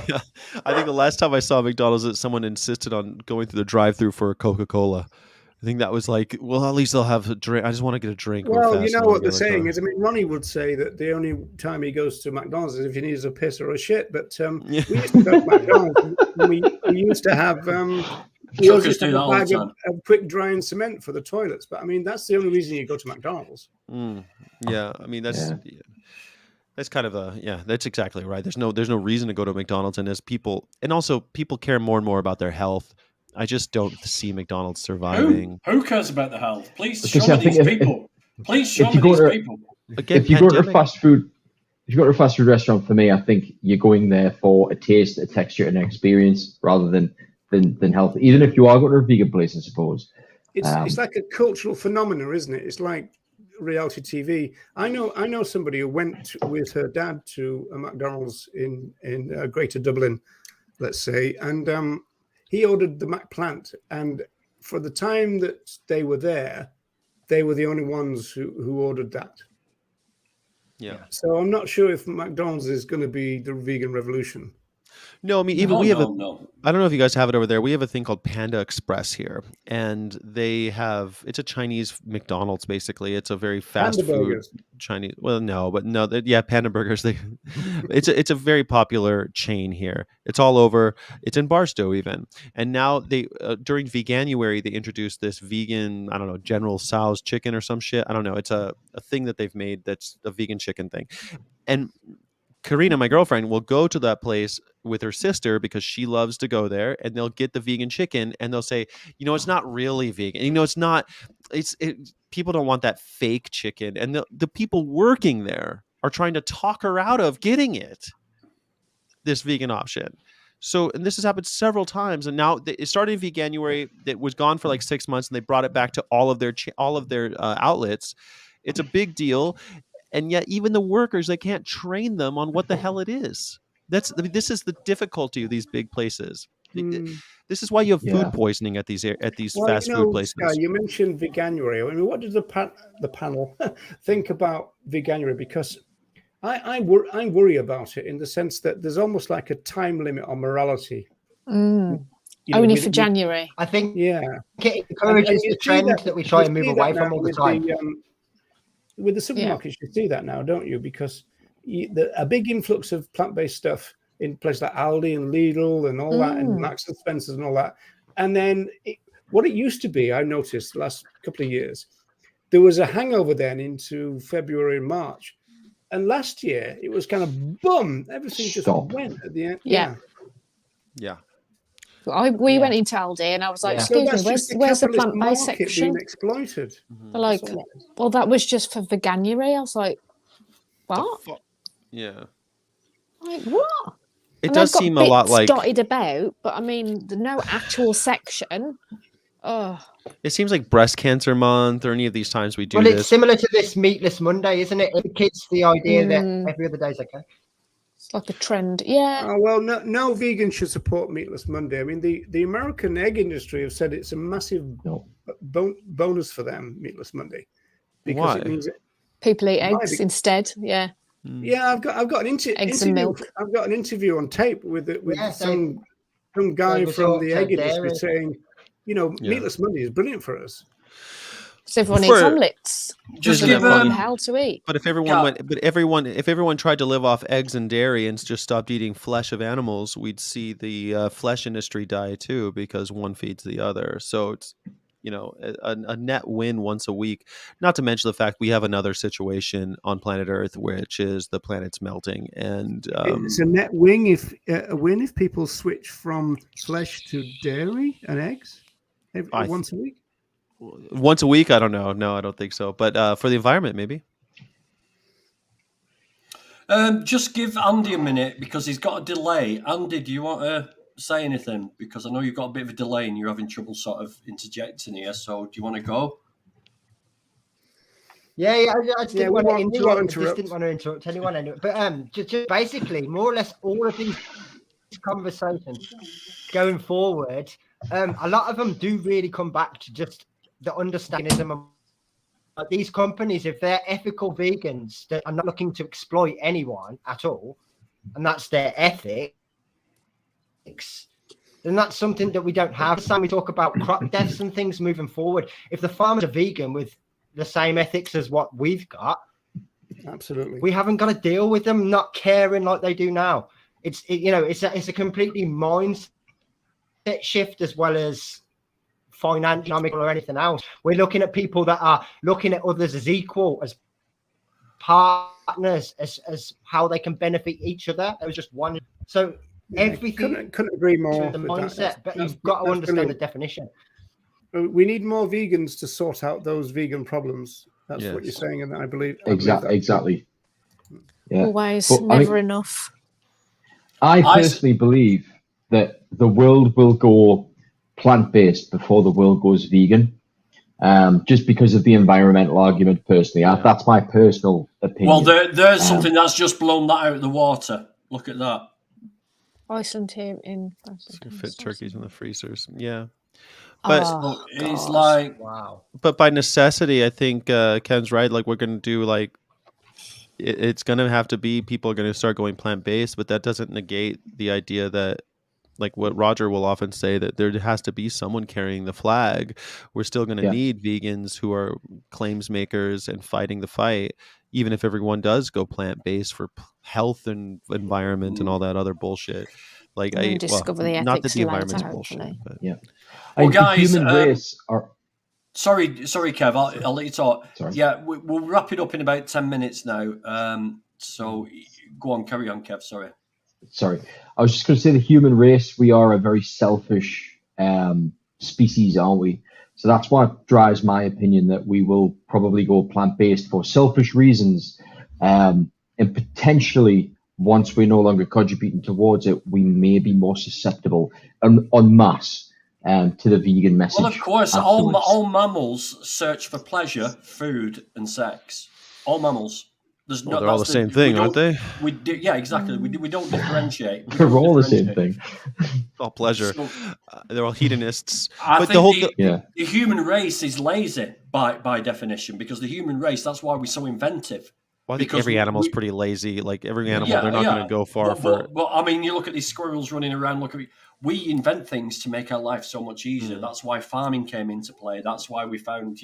Yeah. I think the last time I saw McDonald's, that someone insisted on going through the drive-through for a Coca-Cola. I think that was like, well, at least they'll have a drink. I just want to get a drink. Well, you know what they're saying is, I mean, Ronnie would say that the only time he goes to McDonald's is if he needs a piss or a shit. But we used to go to McDonald's. And we used to have a bag of quick drying cement for the toilets. But I mean, that's the only reason you go to McDonald's. Yeah, I mean that's kind of that's exactly right. There's no reason to go to McDonald's, and people care more and more about their health. I just don't see McDonald's surviving. Who cares about the health? Please show me these people. Please show me these people. Again, if you go to a fast food restaurant, for me, I think you're going there for a taste, a texture, and an experience rather than health. Even if you are going to a vegan place, I suppose. It's like a cultural phenomenon, isn't it? It's like reality TV. I know somebody who went with her dad to a McDonald's in Greater Dublin, let's say, and he ordered the McPlant, and for the time that they were there, they were the only ones who ordered that. Yeah. So I'm not sure if McDonald's is going to be the vegan revolution. No, I mean, even we have I don't know if you guys have it over there. We have a thing called Panda Express here, and it's a Chinese McDonald's, basically. It's a very fast food Chinese. Well, no, Panda Burgers. It's a very popular chain here. It's all over. It's in Barstow even. And now during Veganuary, they introduced this vegan, I don't know, General Tso's chicken or some shit. I don't know. It's a thing that they've made that's a vegan chicken thing. And Karina, my girlfriend, will go to that place with her sister because she loves to go there, and they'll get the vegan chicken, and they'll say, it's not really vegan. It's not. People don't want that fake chicken, and the people working there are trying to talk her out of getting this vegan option. So, and this has happened several times, and now it started in Veganuary. It was gone for like 6 months, and they brought it back to all of their outlets. It's a big deal. And yet even the workers, they can't train them on what the hell it is. This is the difficulty of these big places. This is why you have food poisoning at these fast food places. Sky, you mentioned Veganuary. I mean, what does the panel think about Veganuary? Because I worry about it in the sense that there's almost like a time limit on morality. Only for January. I think it encourages the trend that we try and move away from all the time. With the supermarkets, you see that now, don't you? Because a big influx of plant-based stuff in places like Aldi and Lidl and all that, and Marks and Spencer's and all that. And then what it used to be, I noticed the last couple of years, there was a hangover then into February and March. And last year, it was kind of boom, everything just went at the end. Yeah. We went into Aldi and I was like, excuse me, where's the plant-based section? Being exploited. They're like, well, that was just for Veganuary. I was like, what? Yeah. Like, what? It does seem a lot like dotted about, but I mean, no actual section. Oh. It seems like Breast Cancer Month or any of these times we do this. Well, it's similar to this Meatless Monday, isn't it? It kids the idea that every other day is okay. It's like a trend, yeah. Well, no vegan should support Meatless Monday. I mean, the American egg industry have said it's a massive bonus for them, Meatless Monday, because it means people eat eggs instead. Yeah. Yeah, I've got an interview. Eggs and milk. I've got an interview on tape with some some guy was from all the to egg industry dairy. saying, meatless Monday is brilliant for us. So everyone For- eats omelets. Just Isn't give it funny? What the hell to eat? But if everyone Yeah. went, but if everyone tried to live off eggs and dairy and just stopped eating flesh of animals, we'd see the flesh industry die too, because one feeds the other. So it's a net win once a week. Not to mention the fact we have another situation on planet Earth, which is the planet's melting, and It's a net win if people switch from flesh to dairy and eggs once a week. once a week. I don't know. No, I don't think so. But for the environment, maybe. Just give Andy a minute because he's got a delay. Andy, do you want to say anything? Because I know you've got a bit of a delay and you're having trouble sort of interjecting here. So do you want to go? Yeah, I just didn't want to interrupt. interrupt. I just didn't want to interrupt anyone anyway. But just basically, more or less, all of these conversations going forward, a lot of them do really come back to just the understanding of these companies. If they're ethical vegans that are not looking to exploit anyone at all, and that's their ethics, then that's something that we don't have. Some we talk about crop deaths and things moving forward. If the farmers are vegan with the same ethics as what we've got, Absolutely, we haven't got to deal with them not caring like they do now. It's a completely mindset shift as well as financial or anything else. We're looking at people that are looking at others as equal, as partners, as how they can benefit each other. It was just one. So everything couldn't agree more. with the with that. mindset, but you've got to understand brilliant. the definition. We need more vegans to sort out those vegan problems. That's what you're Yes. saying, and I believe Exactly. Yeah. Always, But, never enough. I personally believe that the world will go plant-based before the world goes vegan, just because of the environmental argument. Personally, that's my personal opinion. Well, there's something that's just blown that out of the water. Look at that. Iceland here in Fit turkeys in the freezers. Yeah. But Oh, It's God. like, Wow. but by necessity, I think Ken's right. Like we're going to do it's going to have to be people are going to start going plant-based, but that doesn't negate the idea that, like what Roger will often say, that there has to be someone carrying the flag. We're still going to need vegans who are claims makers and fighting the fight, even if everyone does go plant-based for health and environment and all that other bullshit. Like And discover the not that ethics the later, environment's hopefully. bullshit, but Well, I think guys, the human race are. sorry, Kev. I'll let you talk. Sorry. Yeah, we'll wrap it up in about 10 minutes now. So go on, carry on, Kev. Sorry. I was just going to say the human race, we are a very selfish species, aren't we? So that's what drives my opinion that we will probably go plant-based for selfish reasons. And potentially, once we're no longer contributing towards it, we may be more susceptible en masse to the vegan message. Well, of course, all mammals search for pleasure, food, and sex. All mammals. Well, they're all the same thing, aren't they? We do, yeah, exactly. We don't differentiate. They're all the same thing. All pleasure. So, They're all hedonists. I But think the whole the human race is lazy by definition, because the human race, that's why we're so inventive. Well, I think because every animal's pretty lazy. Like every animal, Yeah, they're not yeah. going to go far for. But I mean, you look at these squirrels running around. Look at we invent things to make our life so much easier. That's why farming came into play. That's why we found,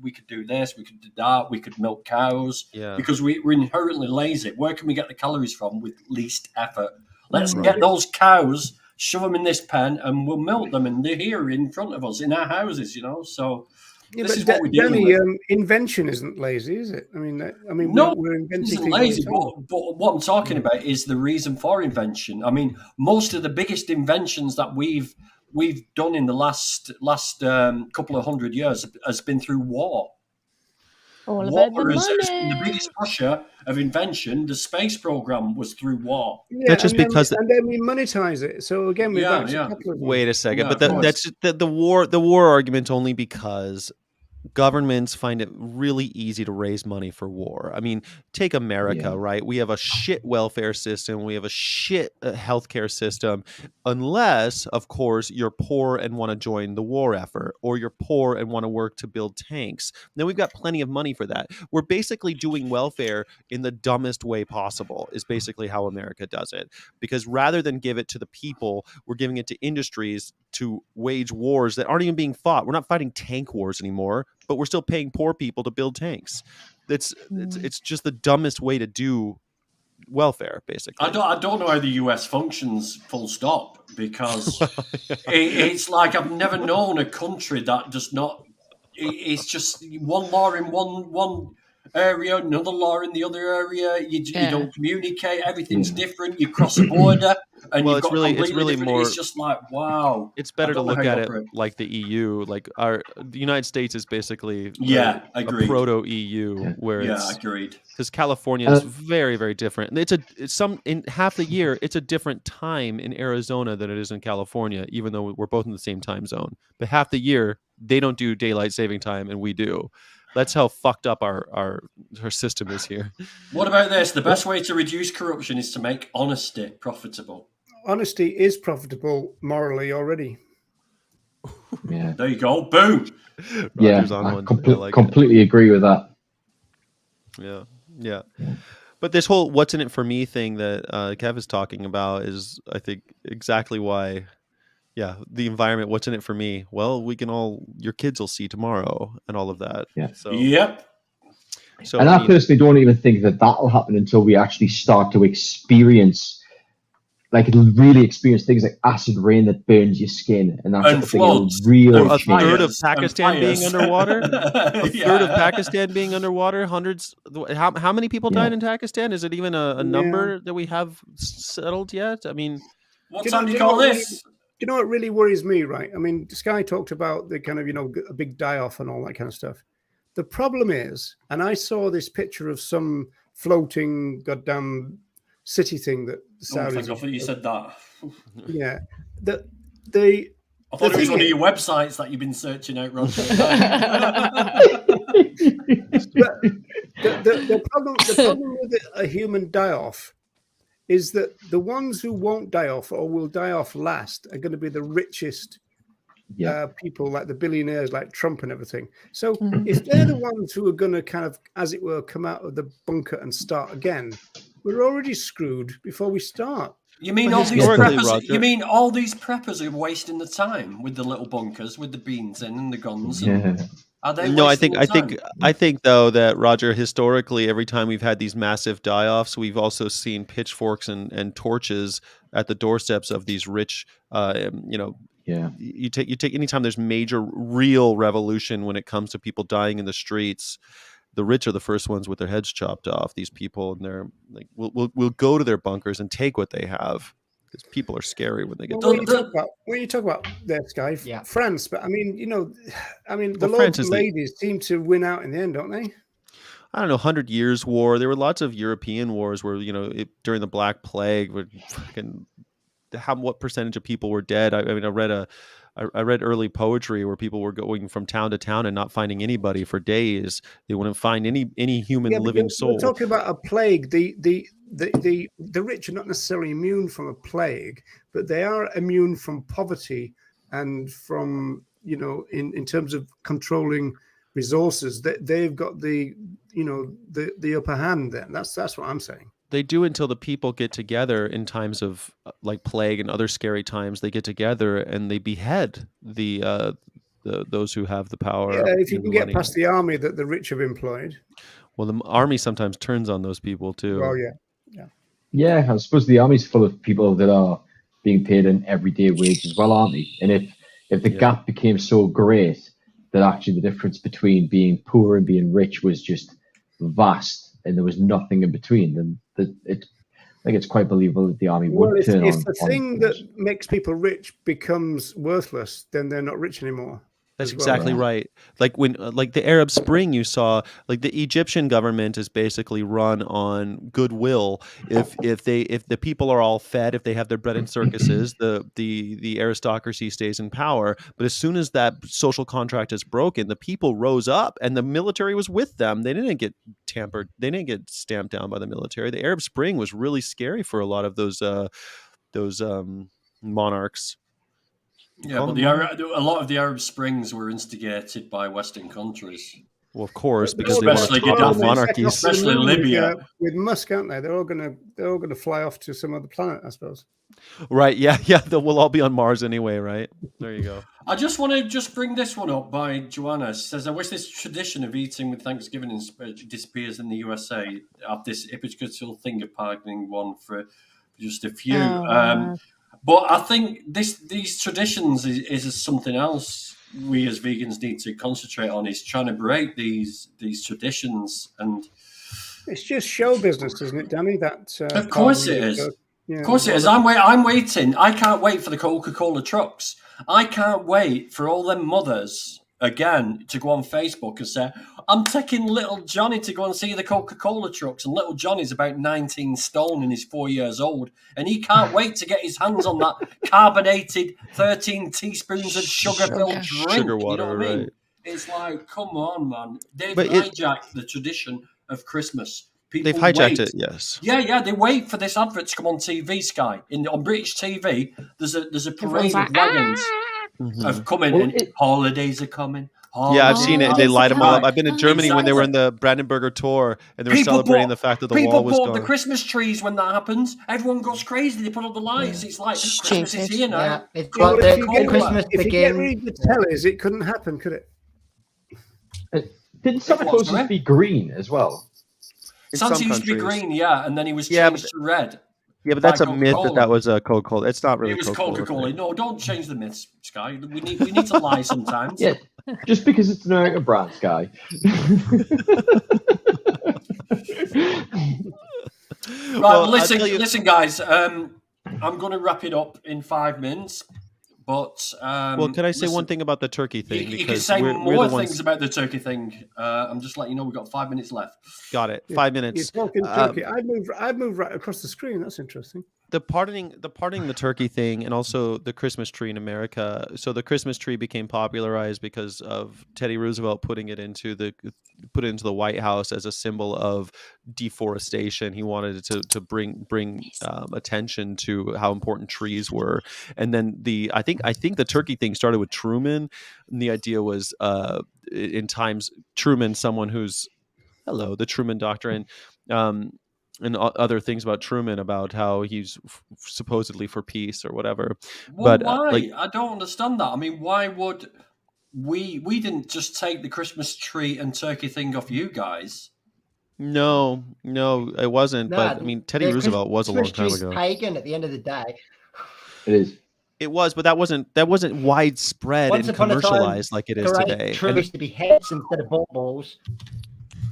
we could do this, we could do that, we could milk cows. Yeah. Because we're inherently lazy. Where can we get the calories from with least effort? Let's get those cows, shove them in this pen, and we'll milk them, and they're here in front of us in our houses. So. Yeah, This but is what we do. Danny, invention isn't lazy, is it? I mean, No, we're inventing It isn't things. lazy, all the time. but what I'm talking about is the reason for invention. I mean, most of the biggest inventions that we've done in the last couple of hundred years has been through war. All about the War has been the money. biggest pusher of invention. The space program was through war. Yeah, That's just and because and then we monetize it. So again, we're back to capitalism. Wait a second, Yeah, but of course. that's the war argument only because governments find it really easy to raise money for war. I mean, take America, Yeah. right? We have a shit welfare system. We have a shit healthcare system, unless, of course, you're poor and want to join the war effort, or you're poor and want to work to build tanks. Then we've got plenty of money for that. We're basically doing welfare in the dumbest way possible, is basically how America does it. Because rather than give it to the people, we're giving it to industries to wage wars that aren't even being fought. We're not fighting tank wars anymore, but we're still paying poor people to build tanks. It's just the dumbest way to do welfare, basically. I don't know how the US functions, full stop, because it's like I've never known a country that does not. It's just one law in one area, another law in the other area. You don't communicate. Everything's different. You cross a border, and Well, you've it's got really completely different. more. It's just like, wow. It's better I to don't know look how at you it operate. like the EU. Like the United States is basically Yeah, a agreed. proto EU, where Yeah, it's agreed. because California is very, very different. And it's in half the year, it's a different time in Arizona than it is in California, even though we're both in the same time zone. But half the year, they don't do daylight saving time, and we do. That's how fucked up our system is here. What about this? The best way to reduce corruption is to make honesty profitable. Honesty is profitable morally already. Yeah. There you go. Boom. Roger's Yeah, on I one. I like it. completely agree with that. Yeah. But this whole "what's in it for me" thing that Kev is talking about is, I think, exactly why. Yeah, the environment. What's in it for me? Well, your kids will see tomorrow, and all of that. Yeah. So, Yep. so And I I mean, personally don't even think that will happen until we actually start to experience, like, it'll really experience things like acid rain that burns your skin and that And sort of thing. It'll floods. real a change. third of Fires. Pakistan being Fires. underwater. A Yeah. third of Pakistan being underwater. Hundreds. How many people Yeah. died in Pakistan? Is it even a number that we have settled yet? I mean, What time do you call this? Do you know what really worries me, right? I mean, Sky talked about the kind of, a big die-off and all that kind of stuff. The problem is, and I saw this picture of some floating goddamn city thing that the Oh, Saudis... thank God you said that. Yeah. I thought it was thing one of is- your websites that you've been searching out, Roger. The problem with a human die-off is that the ones who won't die off or will die off last are going to be the richest people, like the billionaires, like Trump and everything. So if they're the ones who are going to kind of, as it were, come out of the bunker and start again, we're already screwed before we start. You mean Well, all these historically, preppers? Roger- You mean all these preppers are wasting the time with the little bunkers, with the beans in and the guns? And Yeah. are they? No, I wasting think the time? I think though that, Roger, historically, every time we've had these massive die-offs, we've also seen pitchforks and torches at the doorsteps of these rich. Yeah. You take anytime there's major real revolution when it comes to people dying in the streets. The rich are the first ones with their heads chopped off. These people, and they're like, we'll go to their bunkers and take what they have, because people are scary when they get. Well, when you talk about this guy, Yeah. France, but the Well, France local is ladies seem to win out in the end, don't they? I don't know, 100 Years' War. There were lots of European wars where, during the Black Plague, where fucking what percentage of people were dead. I read early poetry where people were going from town to town and not finding anybody for days. They wouldn't find any human but living you're soul. talking about a plague. The rich are not necessarily immune from a plague, but they are immune from poverty and from, in terms of controlling resources, they've got the upper hand. Then that's what I'm saying. They do until the people get together in times of like plague and other scary times. They get together and they behead those who have the power. Yeah, if you and can the get money. past the army that the rich have employed. Well, the army sometimes turns on those people too. Well, yeah. Yeah, I suppose the army's full of people that are being paid an everyday wage as well, aren't they? And if the gap became so great that actually the difference between being poor and being rich was just vast, and there was nothing in between, then I think it's quite believable that the army would Well, turn if on. the thing that makes people rich becomes worthless, then they're not rich anymore. That's as well, exactly right. Like when, like the Arab Spring, you saw, like the Egyptian government is basically run on goodwill. If the people are all fed, if they have their bread in circuses, the aristocracy stays in power. But as soon as that social contract is broken, the people rose up, and the military was with them. They didn't get tampered. They didn't get stamped down by the military. The Arab Spring was really scary for a lot of those monarchs. Yeah, but a lot of the Arab Springs were instigated by Western countries. Well, of course, They're because all they were Especially gonna- top Gaddafi. monarchies. Especially Libya. with Musk, aren't they? They're all gonna fly off to some other planet, I suppose. Right? Yeah. We'll all be on Mars anyway, right? There you go. I just want to bring this one up by Joanna. She says, I wish this tradition of eating with Thanksgiving disappears in the USA. Have this hypocritical thing of pardoning one for just a few. But I think these traditions is something else we as vegans need to concentrate on, is trying to break these traditions. And It's just show business, isn't it, Danny? That of course it is. Of course it is. I'm waiting. I can't wait for the Coca-Cola trucks. I can't wait for all them mothers again to go on Facebook and say, I'm taking little Johnny to go and see the Coca-Cola trucks. And little Johnny's about 19 stone and he's 4 years old. And he can't wait to get his hands on that carbonated 13 teaspoons of sugar-filled drink. Sugar water, you know what I mean? right. It's like, come on, man. They've But hijacked the tradition of Christmas. People They've hijacked wait. it. Yes. Yeah, they wait for this advert to come on TV, Sky. On British TV, there's a parade Everyone's of like, wagons Mhm. of coming, Well, and holidays are coming. Yeah, I've seen it. They Oh, light them all up. right. I've been in Germany when they were in the Brandenburger tour, and they were celebrating the fact that the people wall was bought gone. the Christmas trees when that happens. Everyone goes crazy. They put up the lights. It's like Christmas is Stupid. here now. Yeah, it's Well, got if the you get- Christmas If you get begins. rid of the tellers, it couldn't happen, could it? Didn't Santa It was, Claus used right? to be green as well? In Santa some used to be countries. green, yeah, and then he was Yeah, changed to red. Yeah, but that's by a myth Coca-Cola. that was Coca-Cola. It's not really It was Coca-Cola. Coca-Cola. No, don't change the myths, Sky. We need to lie sometimes. Yeah, just because it's an American brand, Sky. Right, Well, well, listen, I'll tell you- listen, guys. I'm going to wrap it up in 5 minutes. But Well, can I say listen, one thing about the turkey thing? You can Because say we're more the ones. things about the turkey thing. I'm just letting you know we've got 5 minutes left. Got it. Yeah, 5 You're minutes. talking Turkey. I'd move right across the screen. That's interesting. The pardoning the turkey thing, and also the Christmas tree in America. So the Christmas tree became popularized because of Teddy Roosevelt putting it into the White House as a symbol of deforestation. He wanted it to bring attention to how important trees were. And then I think the turkey thing started with Truman, and the idea was in times Truman, someone who's the Truman Doctrine. And other things about Truman, about how he's supposedly for peace or whatever. Well, But why? I don't understand that. I mean, why would we didn't just take the Christmas tree and turkey thing off you guys? no, it wasn't. But I mean, Teddy the Roosevelt was a long Christmas time tree's ago. pagan at the end of the day. It is. It was, but that wasn't widespread Once and upon a time, commercialized like it is Correct, today. trees And to be heads instead of balls.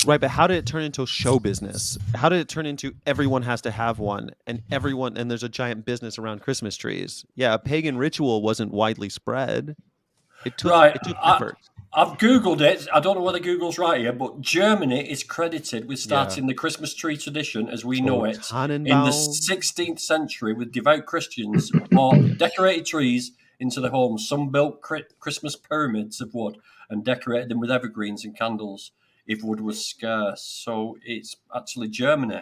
right, but how did it turn into show business? How did it turn into everyone has to have one, and there's a giant business around Christmas trees? Yeah, a pagan ritual wasn't widely spread. It took effort. I've Googled it. I don't know whether Google's right here, but Germany is credited with starting the Christmas tree tradition as we know it in the Tannenbaum. 16th century, with devout Christians brought decorated trees into the homes. Some built Christmas pyramids of wood and decorated them with evergreens and candles if wood was scarce. So it's actually Germany.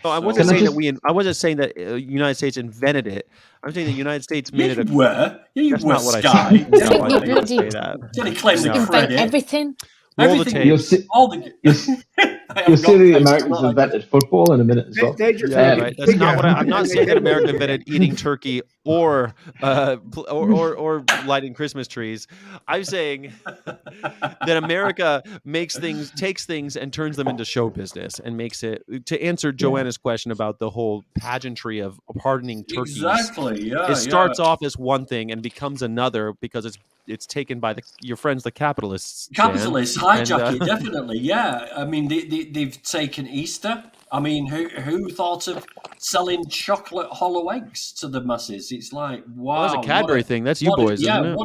No, I So- wasn't Can I saying just- that I wasn't saying that United States invented it. I'm saying the United States made Yeah, it you a. were. Yeah, you That's were, not what I Sky. said. No, I You didn't bloody- say that. Didn't claim the No. Invent credit. everything. Roll the Everything. tape. You'll see, All the. I you'll haven't see got the this, Americans I'm not- invented football in a minute as well. They just Yeah, make it right. That's not what bigger. I'm not saying that America invented eating turkey or lighting Christmas trees. I'm saying that America takes things and turns them into show business and makes it. To answer Joanna's question about the whole pageantry of pardoning turkeys, Exactly. Yeah. it starts off as one thing and becomes another because it's taken by your friends, the capitalists. Jan. Capitalists hijack And, it, definitely. Yeah, I mean they've taken Easter I mean, who thought of selling chocolate hollow eggs to the masses? It's like, wow. Well, that's a Cadbury thing. That's you boys, isn't it?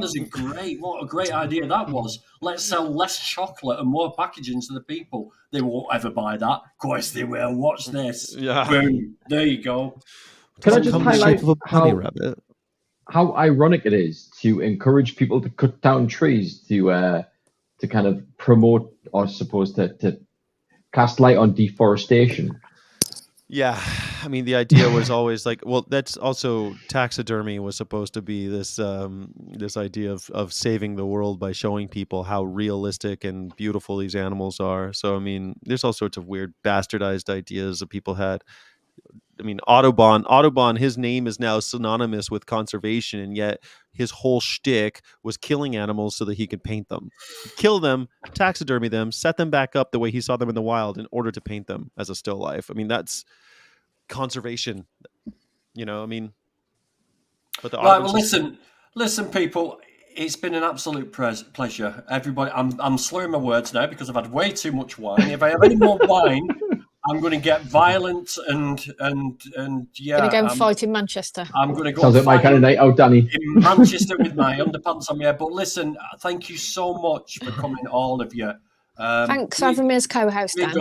What a great idea that was. Let's sell less chocolate and more packaging to the people. They won't ever buy that. Of course they will. Watch this. Yeah. Boom. There you go. Can I just Come in the highlight shape of a bunny rabbit. how ironic it is to encourage people to cut down trees to kind of promote, or I suppose to cast light on deforestation? Yeah, I mean, the idea was always like, well, that's also taxidermy was supposed to be this this idea of saving the world by showing people how realistic and beautiful these animals are. So, I mean, there's all sorts of weird bastardized ideas that people had. I mean, Audubon, his name is now synonymous with conservation, and yet his whole shtick was killing animals so that he could paint them. Kill them, taxidermy them, set them back up the way he saw them in the wild in order to paint them as a still life. I mean, that's conservation, you know, I mean. But the Right, well, listen, people. It's been an absolute pleasure. Everybody, I'm slurring my words now because I've had way too much wine. If I have any more wine, I'm going to get violent and yeah. Going to go and fight in Manchester. I'm going to go. Sounds like my kind of night out, Danny. In Manchester with my underpants on my head. But listen, thank you so much for coming, all of you. Thanks for having me as co-host, Dan.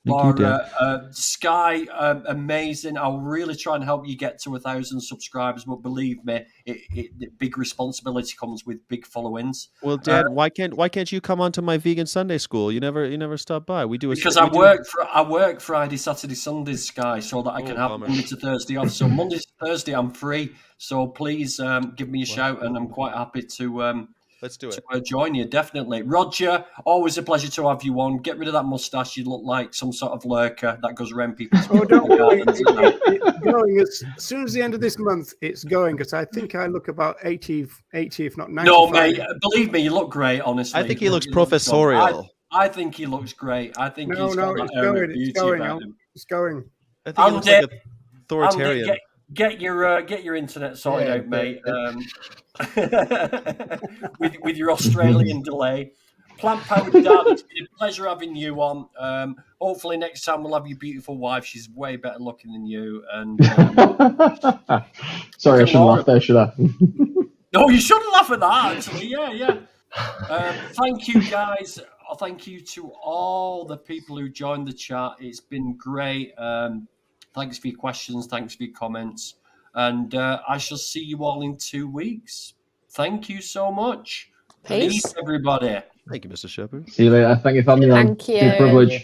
Thank you, Dan. Sky, amazing. I'll really try and help you get to 1,000 subscribers, but believe me, the big responsibility comes with big followings. Well, Dad, why can't you come onto my vegan Sunday school? You never stop by. We do Because I work Friday, Saturday, Sundays, Sky, so that I can have Monday to Thursday off. So Monday to Thursday, I'm free. So please give me a shout, and I'm quite happy to. Let's do it. To join you, definitely. Roger, always a pleasure to have you on. Get rid of that mustache. You look like some sort of lurker that goes around people's. Oh, don't worry. It's going as soon as the end of this month. It's going because I think I look about 80 if not 95. No, mate. Believe me, you look great. Honestly, I think he looks professorial. I think he looks great. I think he's got that air of beauty about him. It's going. I think he looks like an authoritarian. Andy, get your internet sorted out, mate. With your Australian delay. Plant Powered Dad, it's been a pleasure having you on. Hopefully next time we'll have your beautiful wife. She's way better looking than you. And sorry, I shouldn't laugh there, should I? No, you shouldn't laugh at that. Actually, yeah. Thank you, guys. Thank you to all the people who joined the chat. It's been great. Thanks for your questions. Thanks for your comments. And I shall see you all in 2 weeks. Thank you so much. Peace, everybody. Thank you, Mr. Shepherd. See you later. Thank you, family. Thank you. Good privilege.